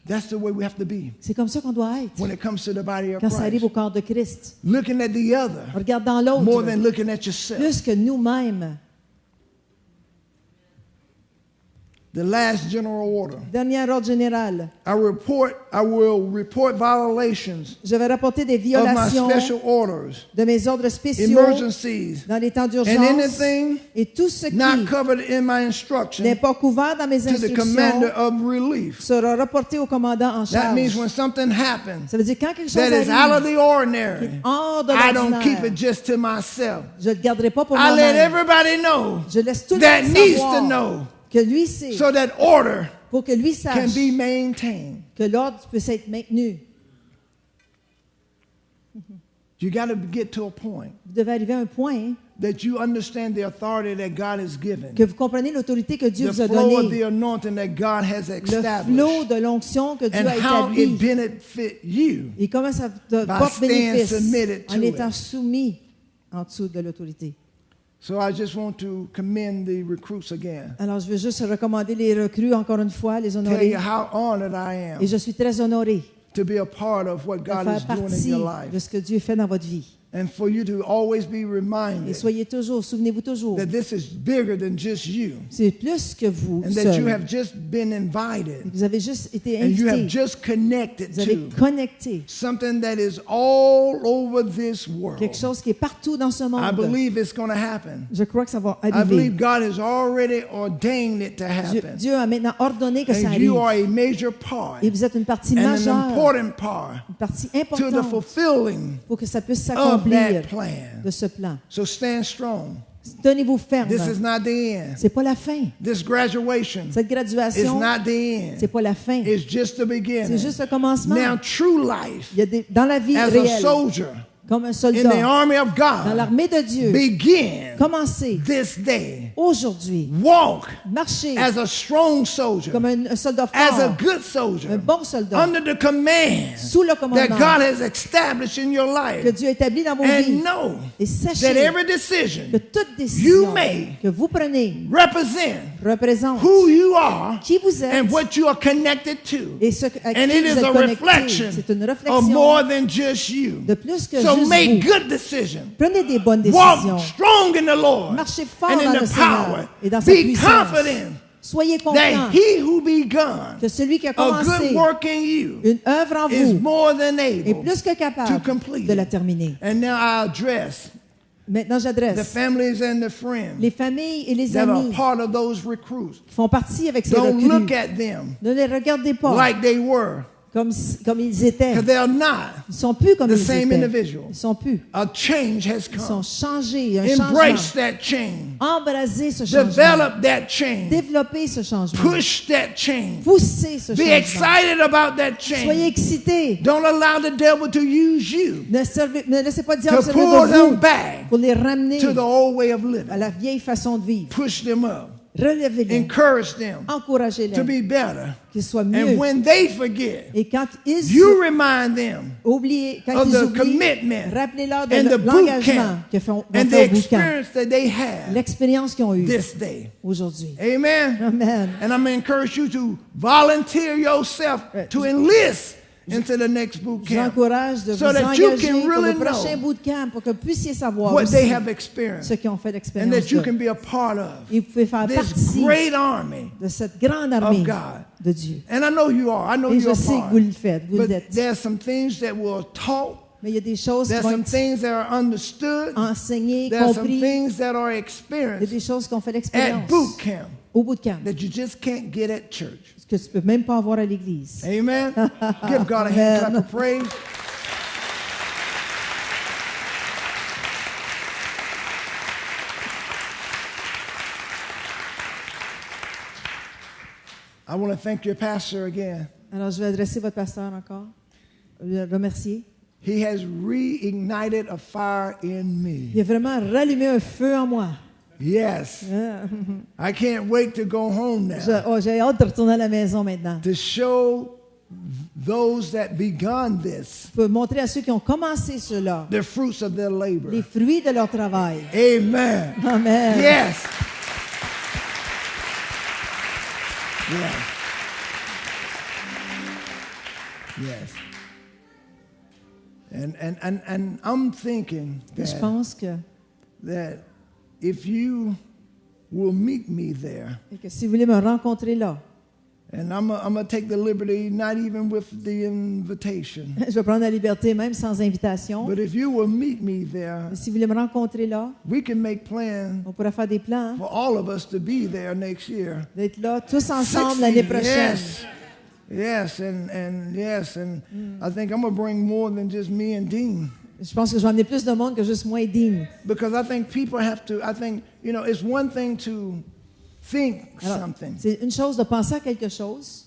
That's the way we have to be C'est comme ça qu'on doit être when it comes to the body of quand ça arrive Christ. au corps de Christ. Looking at the other On regarde dans more l'autre than looking at yourself. plus que nous-mêmes. The last general order. Dernier ordre général. I will report violations Je vais rapporter des of my violations special orders, de mes ordres spéciaux emergencies, dans les temps and d'urgence anything et tout ce qui not covered in my instruction n'est pas couvert dans mes to the commander instructions of relief. sera reporté au commandant en That means charge. when something happens Ça veut dire quand quelque chose that is out of arrive, the ordinary, hors de I don't keep l'ordinaire, it just to myself. je ne le garderai pas pour I let moi-même. everybody know Je laisse tout le that monde needs savoir to know que lui sait, so that order pour que lui can sache be maintained. que l'ordre puisse être maintenu. You got to get to a point Vous devez arriver à un point that you understand the authority that God has given, que vous comprenez l'autorité que Dieu the vous a flow of the donnée, anointing that God has le established, flot de l'onction que Dieu and a how it établi benefit you. et comment ça te by porte staying bénéfice submitted to en étant it. soumis en dessous de l'autorité. So I just want to commend the recruits again. Alors, je veux juste recommander les recrues, encore une fois, les Tell honorer. you how honored I am Et je suis très honoré to be a part of what de God is faire doing in partie your de life. ce que Dieu fait dans votre vie. And for you to always be Et reminded soyez toujours, souvenez-vous toujours, that this is bigger than just you. c'est plus que vous And that you seul. have just been invited. Vous avez juste été And you have invité, just connected vous avez to connecté something that is all over this world. quelque chose qui est partout dans ce I monde. believe it's going to happen. Je crois que ça va I arriver. believe God has already ordained it to Dieu, happen. Dieu a maintenant ordonné que ça And arrive. you are a major part Et vous êtes une partie and an majeure, important part une partie to the importante fulfilling pour que ça puisse of s'accomplir that plan. de ce plan. So stand strong. Tenez-vous ferme. This is not the end. C'est pas la fin. This graduation Cette is graduation, not the c'est end. pas la fin. It's just the C'est beginning. juste le commencement. Now, true life Il y a dans la vie as a réelle, soldier comme un in the soldat, army of dans God l'armée de Dieu, begin commencez this day. aujourd'hui, Walk marchez as a strong soldier, comme un soldat as a fort, good un soldier, bon soldat, under the command sous le that commandement God has established in your que life. Dieu établit dans vos And vies. know Et that sachez every que decision toute décision make que vous prenez represent représente who you are qui vous êtes and what you are connected to. et ce à And qui it vous is êtes a connecté. reflection C'est une of réflexion more than just you. de plus que So juste make vous. good decisions. Prenez des bonnes Walk décisions. strong in the Lord Marchez fort and dans in le the Seigneur power. et dans sa Be puissance. confident Soyez that confiants he who begun que celui qui a a good commencé work in you une œuvre en is vous more than est able plus que to capable complete de la it. terminer. And now I address Maintenant, the j'adresse families and the friends les familles et les that are amis part of those recruits. qui font partie avec ces Don't look recrues. at them Ne les regardez pas like they were, comme ils étaient. because they're not. Ils ne sont plus comme the ils same étaient. individual. Ils ne sont plus. A change has Ils sont come. changés. Il y a un Embrace changement. that change. Embrasez ce changement. Develop that change. Développez ce changement. Push that change. Poussez ce Be changement. excited about that Soyez change. excités. Don't allow the devil to use you Ne laissez pas le diable to servir pull de them vous back pour les ramener to the old way of à living. la vieille façon de vivre. Push them up. Relevez-les. Encourage them Encouragez-les. to be better. Qu'ils soient And mieux. when they forget, Et quand ils you remind them oublient, quand of ils the oublient, commitment rappelez-leur de and the boot l'engagement camp qu'ils vont and the faire au bootcamp. experience that they had L'expérience qu'ils ont eue this day. aujourd'hui. Amen. Amen. And I'm going to encourage you to volunteer yourself to enlist into the next boot Je vous camp encourage de so vous that you engager can pour really le prochain know bootcamp pour que vous puissiez savoir what aussi they have experienced ce qu'ils ont fait and l'expérience that you de. can be a part of Et vous pouvez faire this partie great army de cette grande armée of God. de Dieu. And I know you are. I know Et je you're sais part. que vous le faites, vous But l'êtes. there's some things that were taught. Mais il y a des choses qui There's vont some être things that are understood. enseignées, There's some comprises. things that are Il y a experienced des choses qu'on fait at l'expérience boot camp au bootcamp that you just can't get at church. que tu peux même pas avoir à l'église. Amen. Give God a hand clap of praise. I want to thank your pastor again. Alors, je vais adresser votre pasteur encore, le remercier. He has reignited a fire in me. Il a vraiment rallumé un feu en moi. Yes. I can't wait to go home now J'ai hâte de retourner à la maison maintenant. to show those that begun this Pour montrer à ceux qui ont commencé cela the fruits of their labor. les fruits de leur travail. Amen. Amen. Yes. Yes. Yes. And I'm thinking Je that, pense que that if you will meet me there. Et que si vous voulez me rencontrer là, And I'm going to take the liberty, not even with the invitation. je vais prendre la liberté même sans invitation. But if you will meet me there, Mais si vous voulez me rencontrer là, we can make plans on pourra faire des plans for all of us to be there next year. d'être là tous ensemble l'année prochaine. Yes, and I think I'm going to bring more than just me and Dean. Je pense que je vais emmener plus de monde que juste moi et Dean. Because I think people have to, it's one thing to think Alors, something. c'est une chose de penser à quelque chose,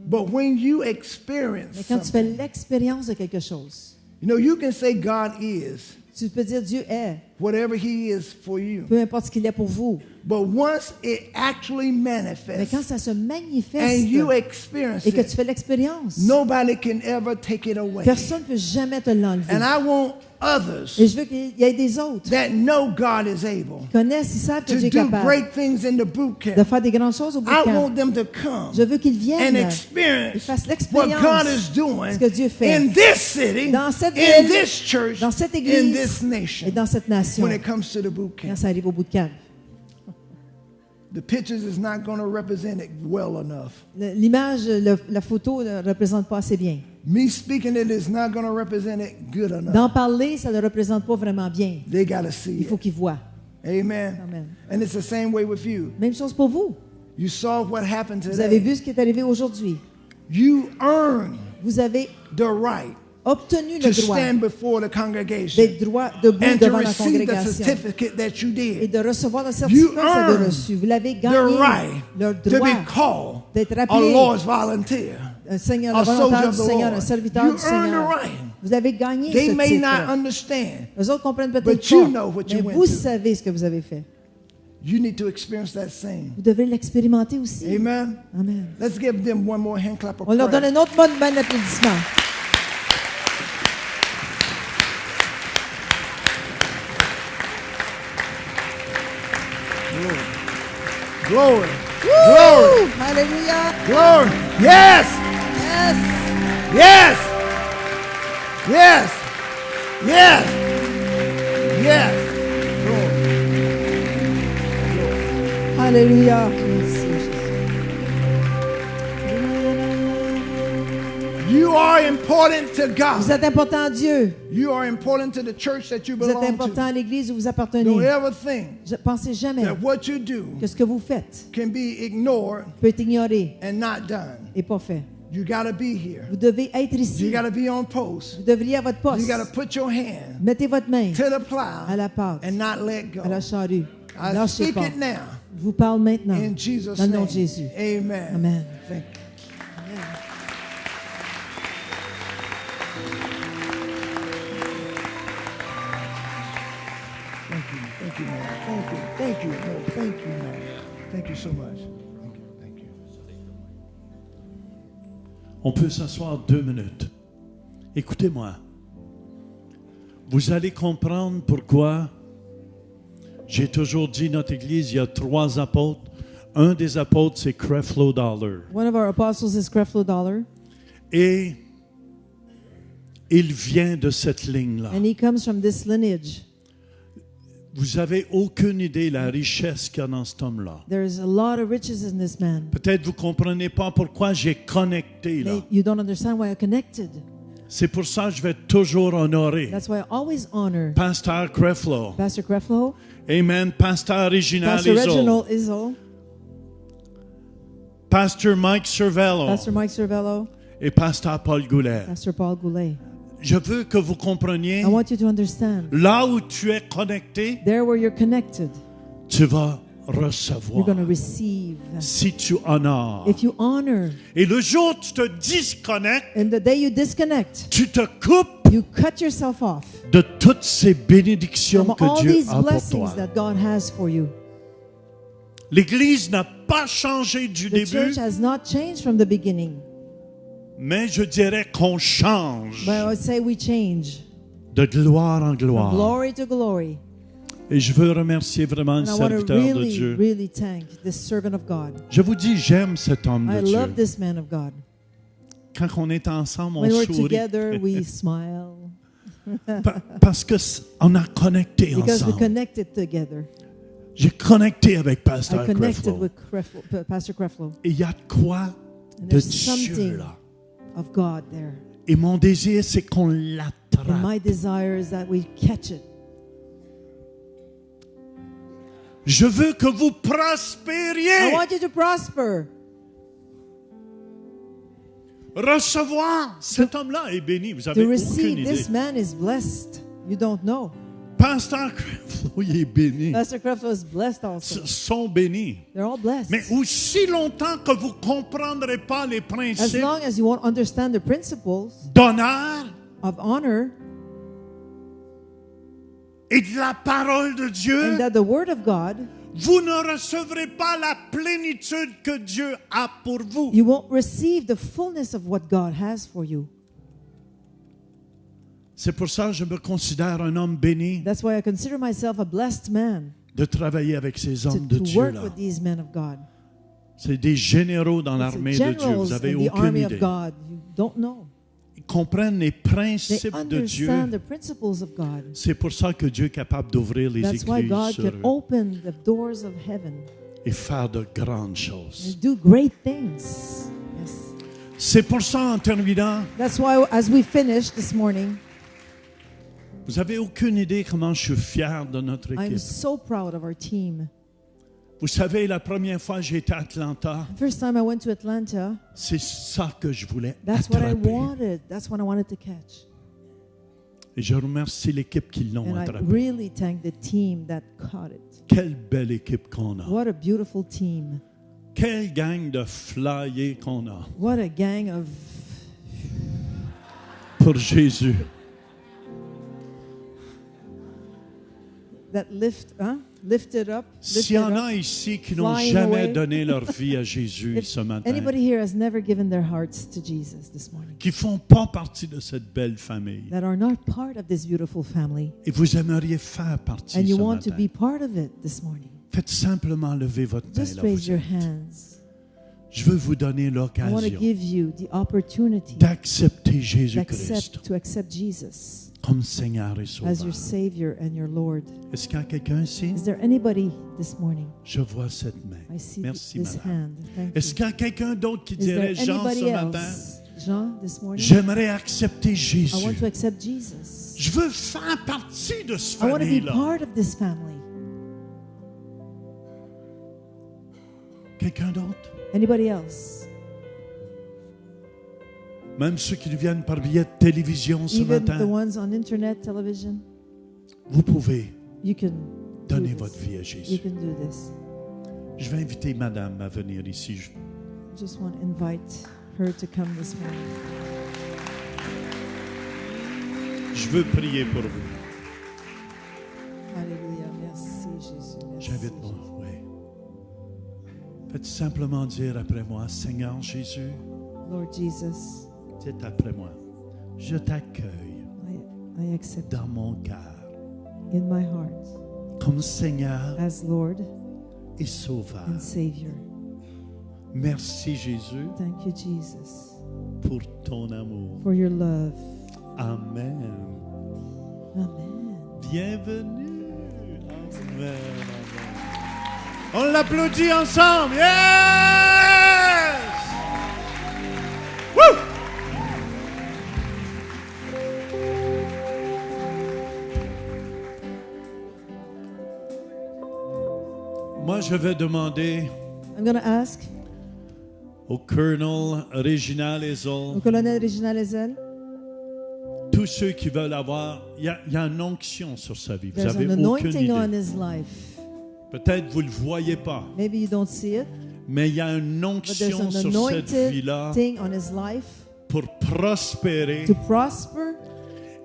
But when you experience mais quand tu fais something, l'expérience de quelque chose, you can say God is tu peux dire Dieu est, whatever He is for you. peu importe ce qu'il est pour vous. But once it actually Mais manifests quand ça se and manifeste you experience et que tu it, fais l'expérience, nobody can ever take it away. personne ne peut jamais te l'enlever. And I want others Et je veux qu'il y ait des autres that know God is able qui connaissent, ils savent que to Dieu est do capable great things in the boot de camp. faire des grandes choses au bout I de camp. want them to come Je veux qu'ils viennent and et experience fassent what l'expérience God is doing ce que Dieu fait in this city, dans cette in ville, this church, dans cette in église this nation et dans cette nation when it comes to the boot quand camp. ça arrive au bout de camp. The pictures is not going to represent it well enough. L'image, la photo ne représente pas assez bien. Me speaking it is not going to represent it good enough. D'en parler, ça ne le représente pas vraiment bien. They got to see Il faut it. qu'ils voient. Amen. Amen. And it's the same way with you. Même chose pour vous. You saw what happened Vous avez today. vu ce qui est arrivé aujourd'hui. You earned Vous avez the right obtenu to le droit stand before the congregation d'être droit debout and to devant la receive the congrégation certificate that you et did. de recevoir le certificat que vous avez earned reçu. Vous l'avez The gagné, right le to droit be called d'être a appelé Lord's volunteer, un Seigneur, a un volontaire soldier du of the Seigneur, un Lord. serviteur You du earned the Seigneur. right. Vous avez gagné They ce may not titre. understand. Les autres comprennent But peut-être you pas, know what you mais went vous through. savez ce que vous avez fait. You need to experience that same. Vous devez l'expérimenter aussi. Amen. Amen. Let's give them one more hand clap of On leur donne praise. un autre bon applaudissement. Glory. Woo! Glory. Alléluia. Glory. Yes. Yes. Yes. Yes. Yes. Yes. Glory. Alléluia. Merci, Jésus. You are important to Vous God. êtes important à Dieu. You are important to the church that you Vous êtes belong important to. à l'Église où vous appartenez. Don't ever think Ne pensez jamais that what you do que ce que vous faites can be ignored peut être ignoré and not done. et pas fait. You got to be here. Vous devez être You ici. got to be on post. Vous devriez à votre poste. You got to put your hand Mettez votre main to the plow à la pâte, and not let go. à la charrue. I Lâchez speak pas. it now Je vous parle maintenant in Jesus' dans le nom name. de Jésus. Amen. Amen. Thank you. Thank you, man. Thank you. Thank you. No, thank you, man. Thank you so much. Thank you. Thank you. On peut s'asseoir 2 minutes. Écoutez-moi. Vous allez comprendre pourquoi j'ai toujours dit notre Église, il y a 3 apôtres. Un des apôtres, c'est Creflo Dollar. One of our apostles is Creflo Dollar, Et il vient de cette ligne-là. and he comes from this lineage. Vous n'avez aucune idée de la richesse qu'il y a dans cet homme-là. There's a lot of riches in this man. Peut-être vous ne comprenez pas pourquoi j'ai connecté là. But you don't understand why I connected. C'est pour ça que je vais toujours honorer That's why I always honor Pasteur Creflo. Pastor Creflo, Amen. Pasteur Reginald Pastor Izzo. Reginald Izzo, Pasteur Mike Cervello. Pastor Mike Cervello, Et Pasteur Paul Goulet. Pastor Paul Goulet. Je veux que vous compreniez, I want you to understand, là où tu es connecté, there where you're connected, tu vas you're recevoir. going to receive. Si tu honores. If you honor, Et le jour où tu te disconnectes, and the day you disconnect, tu te coupes you cut yourself off de toutes ces bénédictions from que all Dieu these a pour blessings toi. that God has for you. L'Église n'a pas changé du The début, church has not changed from the beginning, mais je dirais qu'on change but I would say we change de gloire en from gloire. glory to glory. Et je veux remercier vraiment le And I want to serviteur de really, Dieu. really thank this servant of God. Je vous dis, j'aime cet homme I de Dieu. love this man of God. Quand on est ensemble, on When we're sourit. together, we smile Parce qu'on a connecté because we ensemble. connected together. J'ai connecté avec Pasteur I connected Creflo. with Pastor Creflo. Et il y a de quoi And de there's Dieu something là. of God there. Et mon désir, c'est qu'on And l'attrape. my desire is that we catch it. Je veux que vous I prospériez. want you to prosper. Recevoir. Cet homme-là est béni. Vous To avez aucune receive idée. this man is blessed. You don't know. Pasteur Creflo, il est béni. Pastor Creflo is blessed also. Sont bénis. They're all blessed. Mais aussi longtemps que vous ne comprendrez pas les As principes long as you won't understand the principles d'honneur of honor et de la parole de Dieu, and that the word of God, vous ne recevrez pas la plénitude que Dieu a pour vous. you won't receive the fullness of what God has for you. C'est pour ça que je me considère un homme béni That's why I consider myself a blessed man de travailler avec ces hommes de to Dieu work là. with these men of God. C'est des généraux dans It's l'armée the de Dieu. generals Vous n'avez in the aucune army idée. of God. You don't know. Ils comprennent les They principes de Dieu. understand the principles of God. C'est pour ça que Dieu est capable d'ouvrir les That's why églises God sur can eux open the doors of heaven et faire de grandes choses. and do great things. Yes. C'est pour ça, en terminant, That's why as we finish this morning, vous n'avez aucune idée comment je suis fier de notre I'm équipe. so proud of our team. Vous savez, la première fois que j'étais à Atlanta, The first time I went to Atlanta, c'est ça que je voulais that's what I attraper. wanted. That's what I wanted to catch. Et je remercie l'équipe qui l'ont And I attrapé. really thank the team that caught it. Quelle belle équipe qu'on a. What a beautiful team. Quelle gang de flyers qu'on a What a gang of pour Jésus. that lifted up. S'il y en a ici qui n'ont flying jamais away. donné leur vie à Jésus If ce matin, anybody here has never given their hearts to Jesus this morning, qui ne font pas partie de cette belle famille, that are not part of this beautiful family, et vous aimeriez faire partie and you ce want to matin, be part of it this morning, faites simplement lever votre main. just Là où raise vous your êtes. hands. Je veux vous donner I want to l'occasion give you the opportunity d'accepter Jésus-Christ to accept Jesus comme Seigneur et as Sauveur. your Savior and your Lord. Est-ce qu'il y a quelqu'un ici? Is there anybody this morning? Je vois cette main. I see Merci, this madame. hand. Thank Est-ce you. qu'il y a quelqu'un d'autre qui Is there dirait, Jean, anybody ce matin, else? Jean, this morning? j'aimerais accepter I want Jésus. to accept Jesus. Je veux faire partie de ce I want to be famille-là. part of this family. Quelqu'un d'autre? Anybody else? Même ceux qui viennent par billet de télévision ce Even the matin, ones on internet, television, vous pouvez you can donner do votre this. vie à You Jésus. can do this. Je vais inviter madame à venir ici. Just want to invite her to come this morning. Je veux prier pour vous. Alléluia. Merci Jésus. Merci. J'invite moi, oui. Faites simplement dire après moi, Seigneur Jésus, Lord Jesus, dites après moi, je t'accueille I accept dans mon cœur in my heart comme Seigneur as Lord et Sauveur. and Savior. Merci Jésus Thank you, Jesus, pour ton amour. for your love. Amen. Amen. Bienvenue. Amen. On l'applaudit ensemble. Yes! Woo! Moi, je vais demander I'm going to ask au Colonel Reginald au Ezel, colonel Reginald Ezel, tous ceux qui veulent avoir, il y a une onction sur sa vie. Vous there's n'avez an aucune anointing on idée. his life. Peut-être vous ne le voyez pas, Maybe you don't see it, mais il y a une but there's onction an sur cette anointed vie-là thing on his life pour prospérer to prosper,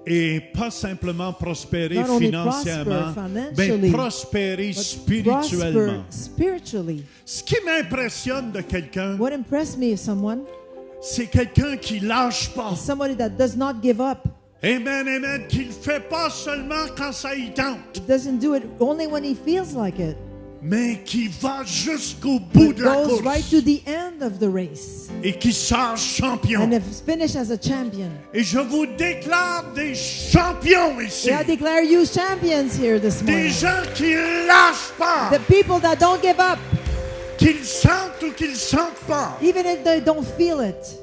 et pas simplement prospérer not only financièrement, prosper mais financially, prospérer but spirituellement. prosper spiritually. Ce qui m'impressionne de quelqu'un, What impressed me is someone, c'est quelqu'un qui lâche pas. somebody that does not give up. Amen, amen, qui ne le fait pas seulement quand ça y tente, Doesn't do it only when he feels like it, mais qui va jusqu'au bout but de la goes course right to the end of the race et qui sort champion. and is finished as a champion. Et je vous déclare des champions ici. I declare you champions here this Des morning. gens qui lâchent pas, The people that don't give up, qu'ils sentent ou qu'ils sentent pas. even if they don't feel it.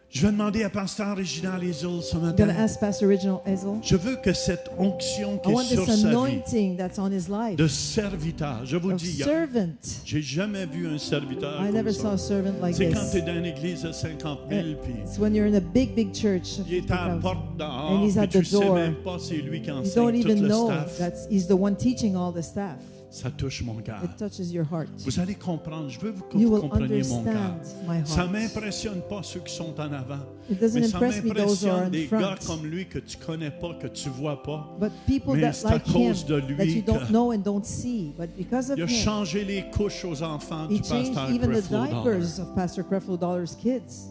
Je vais demander à Pasteur Réginald Ezel ce I'm going to matin. ask Pastor Reginald Ezel. Je veux que cette onction qui I est want sur this sa vie, anointing that's on his life de serviteur, je vous of dis, servant. j'ai jamais vu un serviteur I comme never saw a ça. servant like C'est quand tu es this. dans une église de 50 000, puis It's when you're in a big church. il est à la 50,000, porte dehors, and he's puis at tu the sais door. même pas c'est lui qui You don't enseigne tout even le know staff. that he's the one teaching all the staff. Ça touche mon cœur. It touches your heart. Vous allez comprendre, je veux que You vous will compreniez mon cœur. understand my Ça heart. m'impressionne pas ceux qui sont en avant. It doesn't Mais ça impress me those who are m'impressionne in des gars front. comme lui que tu connais pas, que tu vois pas. But people Mais that c'est à like him, cause de lui that you don't que- know and don't see, but because of Il a him, changé les couches aux enfants he du changed pasteur even the Creflo Dollar. diapers of Pastor Creflo Dollar's kids.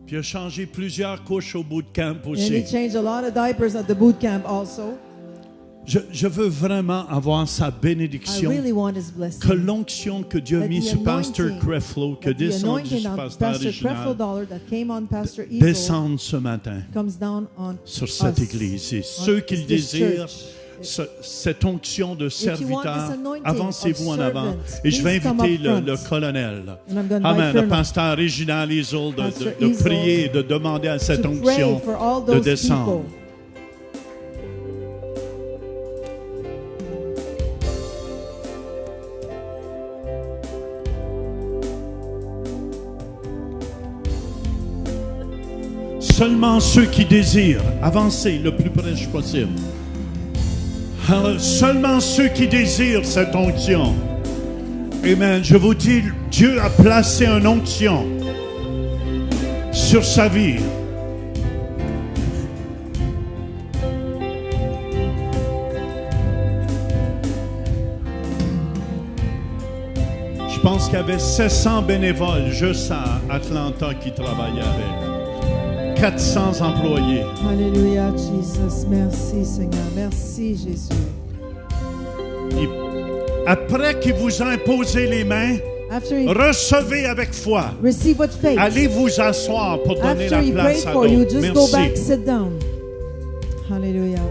Puis il a changé plusieurs couches au bout de camp And he aussi. changed a lot of diapers at the boot camp also. Je veux vraiment avoir sa I bénédiction. really want his blessing. Que l'onction que Dieu a That mis the sur Pasteur anointing- Creflo, que That the descendu anointing sur on Pasteur Pastor Creflo Réginald, Dollar that came on Pastor Ezel descende ce matin comes down on sur cette us, église. Et on ceux qui le this désirent, church. cette onction de If you want serviteur, this anointing avancez-vous of en avant. servant, Et je vais please come inviter up front. le colonel. And I'm gonna Amen. invite Le Colonel pasteur Réginald Ezel Pastor de Ezel prier, de demander à cette to onction pray for all de those descendre. people. Seulement ceux qui désirent avancer le plus proche possible. Alors, seulement ceux qui désirent cette onction. Amen. Je vous dis, Dieu a placé une onction sur sa vie. Je pense qu'il y avait 700 bénévoles juste à Atlanta qui travaillaient avec. 400 employés. Alléluia, Jesus. Merci, Seigneur. Merci, Jésus. Et après qu'il vous a imposé les mains, After he recevez avec foi. receive with faith, Allez vous asseoir pour donner after la he prayed place à for you, d'autres. just go back, Merci. sit down. Hallelujah.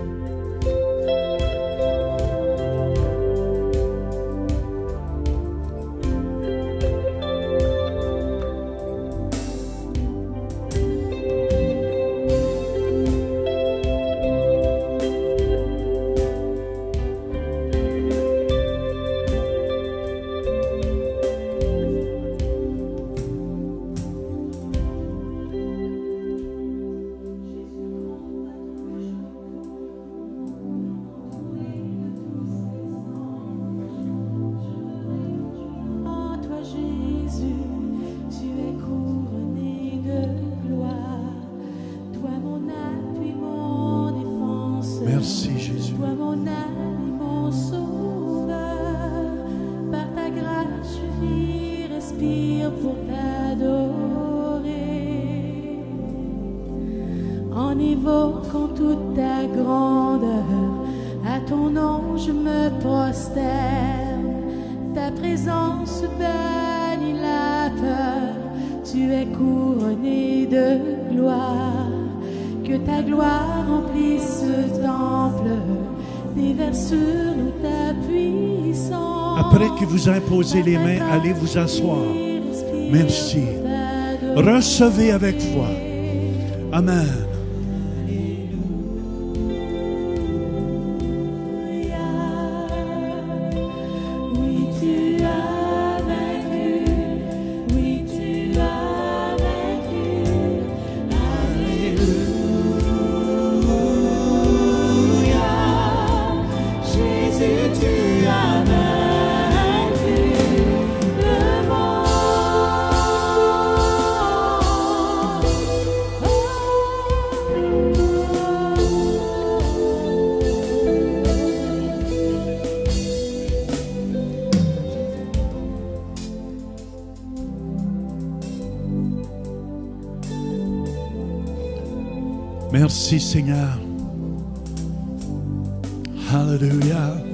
En toi Jésus, tu es couronné de gloire. Toi mon appui, mon défenseur. Merci, Jésus. Toi mon ami, mon sauveur. Par ta grâce je vis, respire pour t'adorer. En évoquant toute ta grandeur, à ton nom je me prosterne. Ta présence bannit la peur, tu es couronné de gloire. Que ta gloire remplisse ce temple, déverse sur nous ta puissance. Après qu'il vous a imposé les mains, allez vous asseoir. Merci. Recevez avec foi. Amen. Oui, tu as vaincu. Oui, tu as vaincu. Alléluia. Jésus, tu as vaincu le monde. Oh, Merci Seigneur. Hallelujah.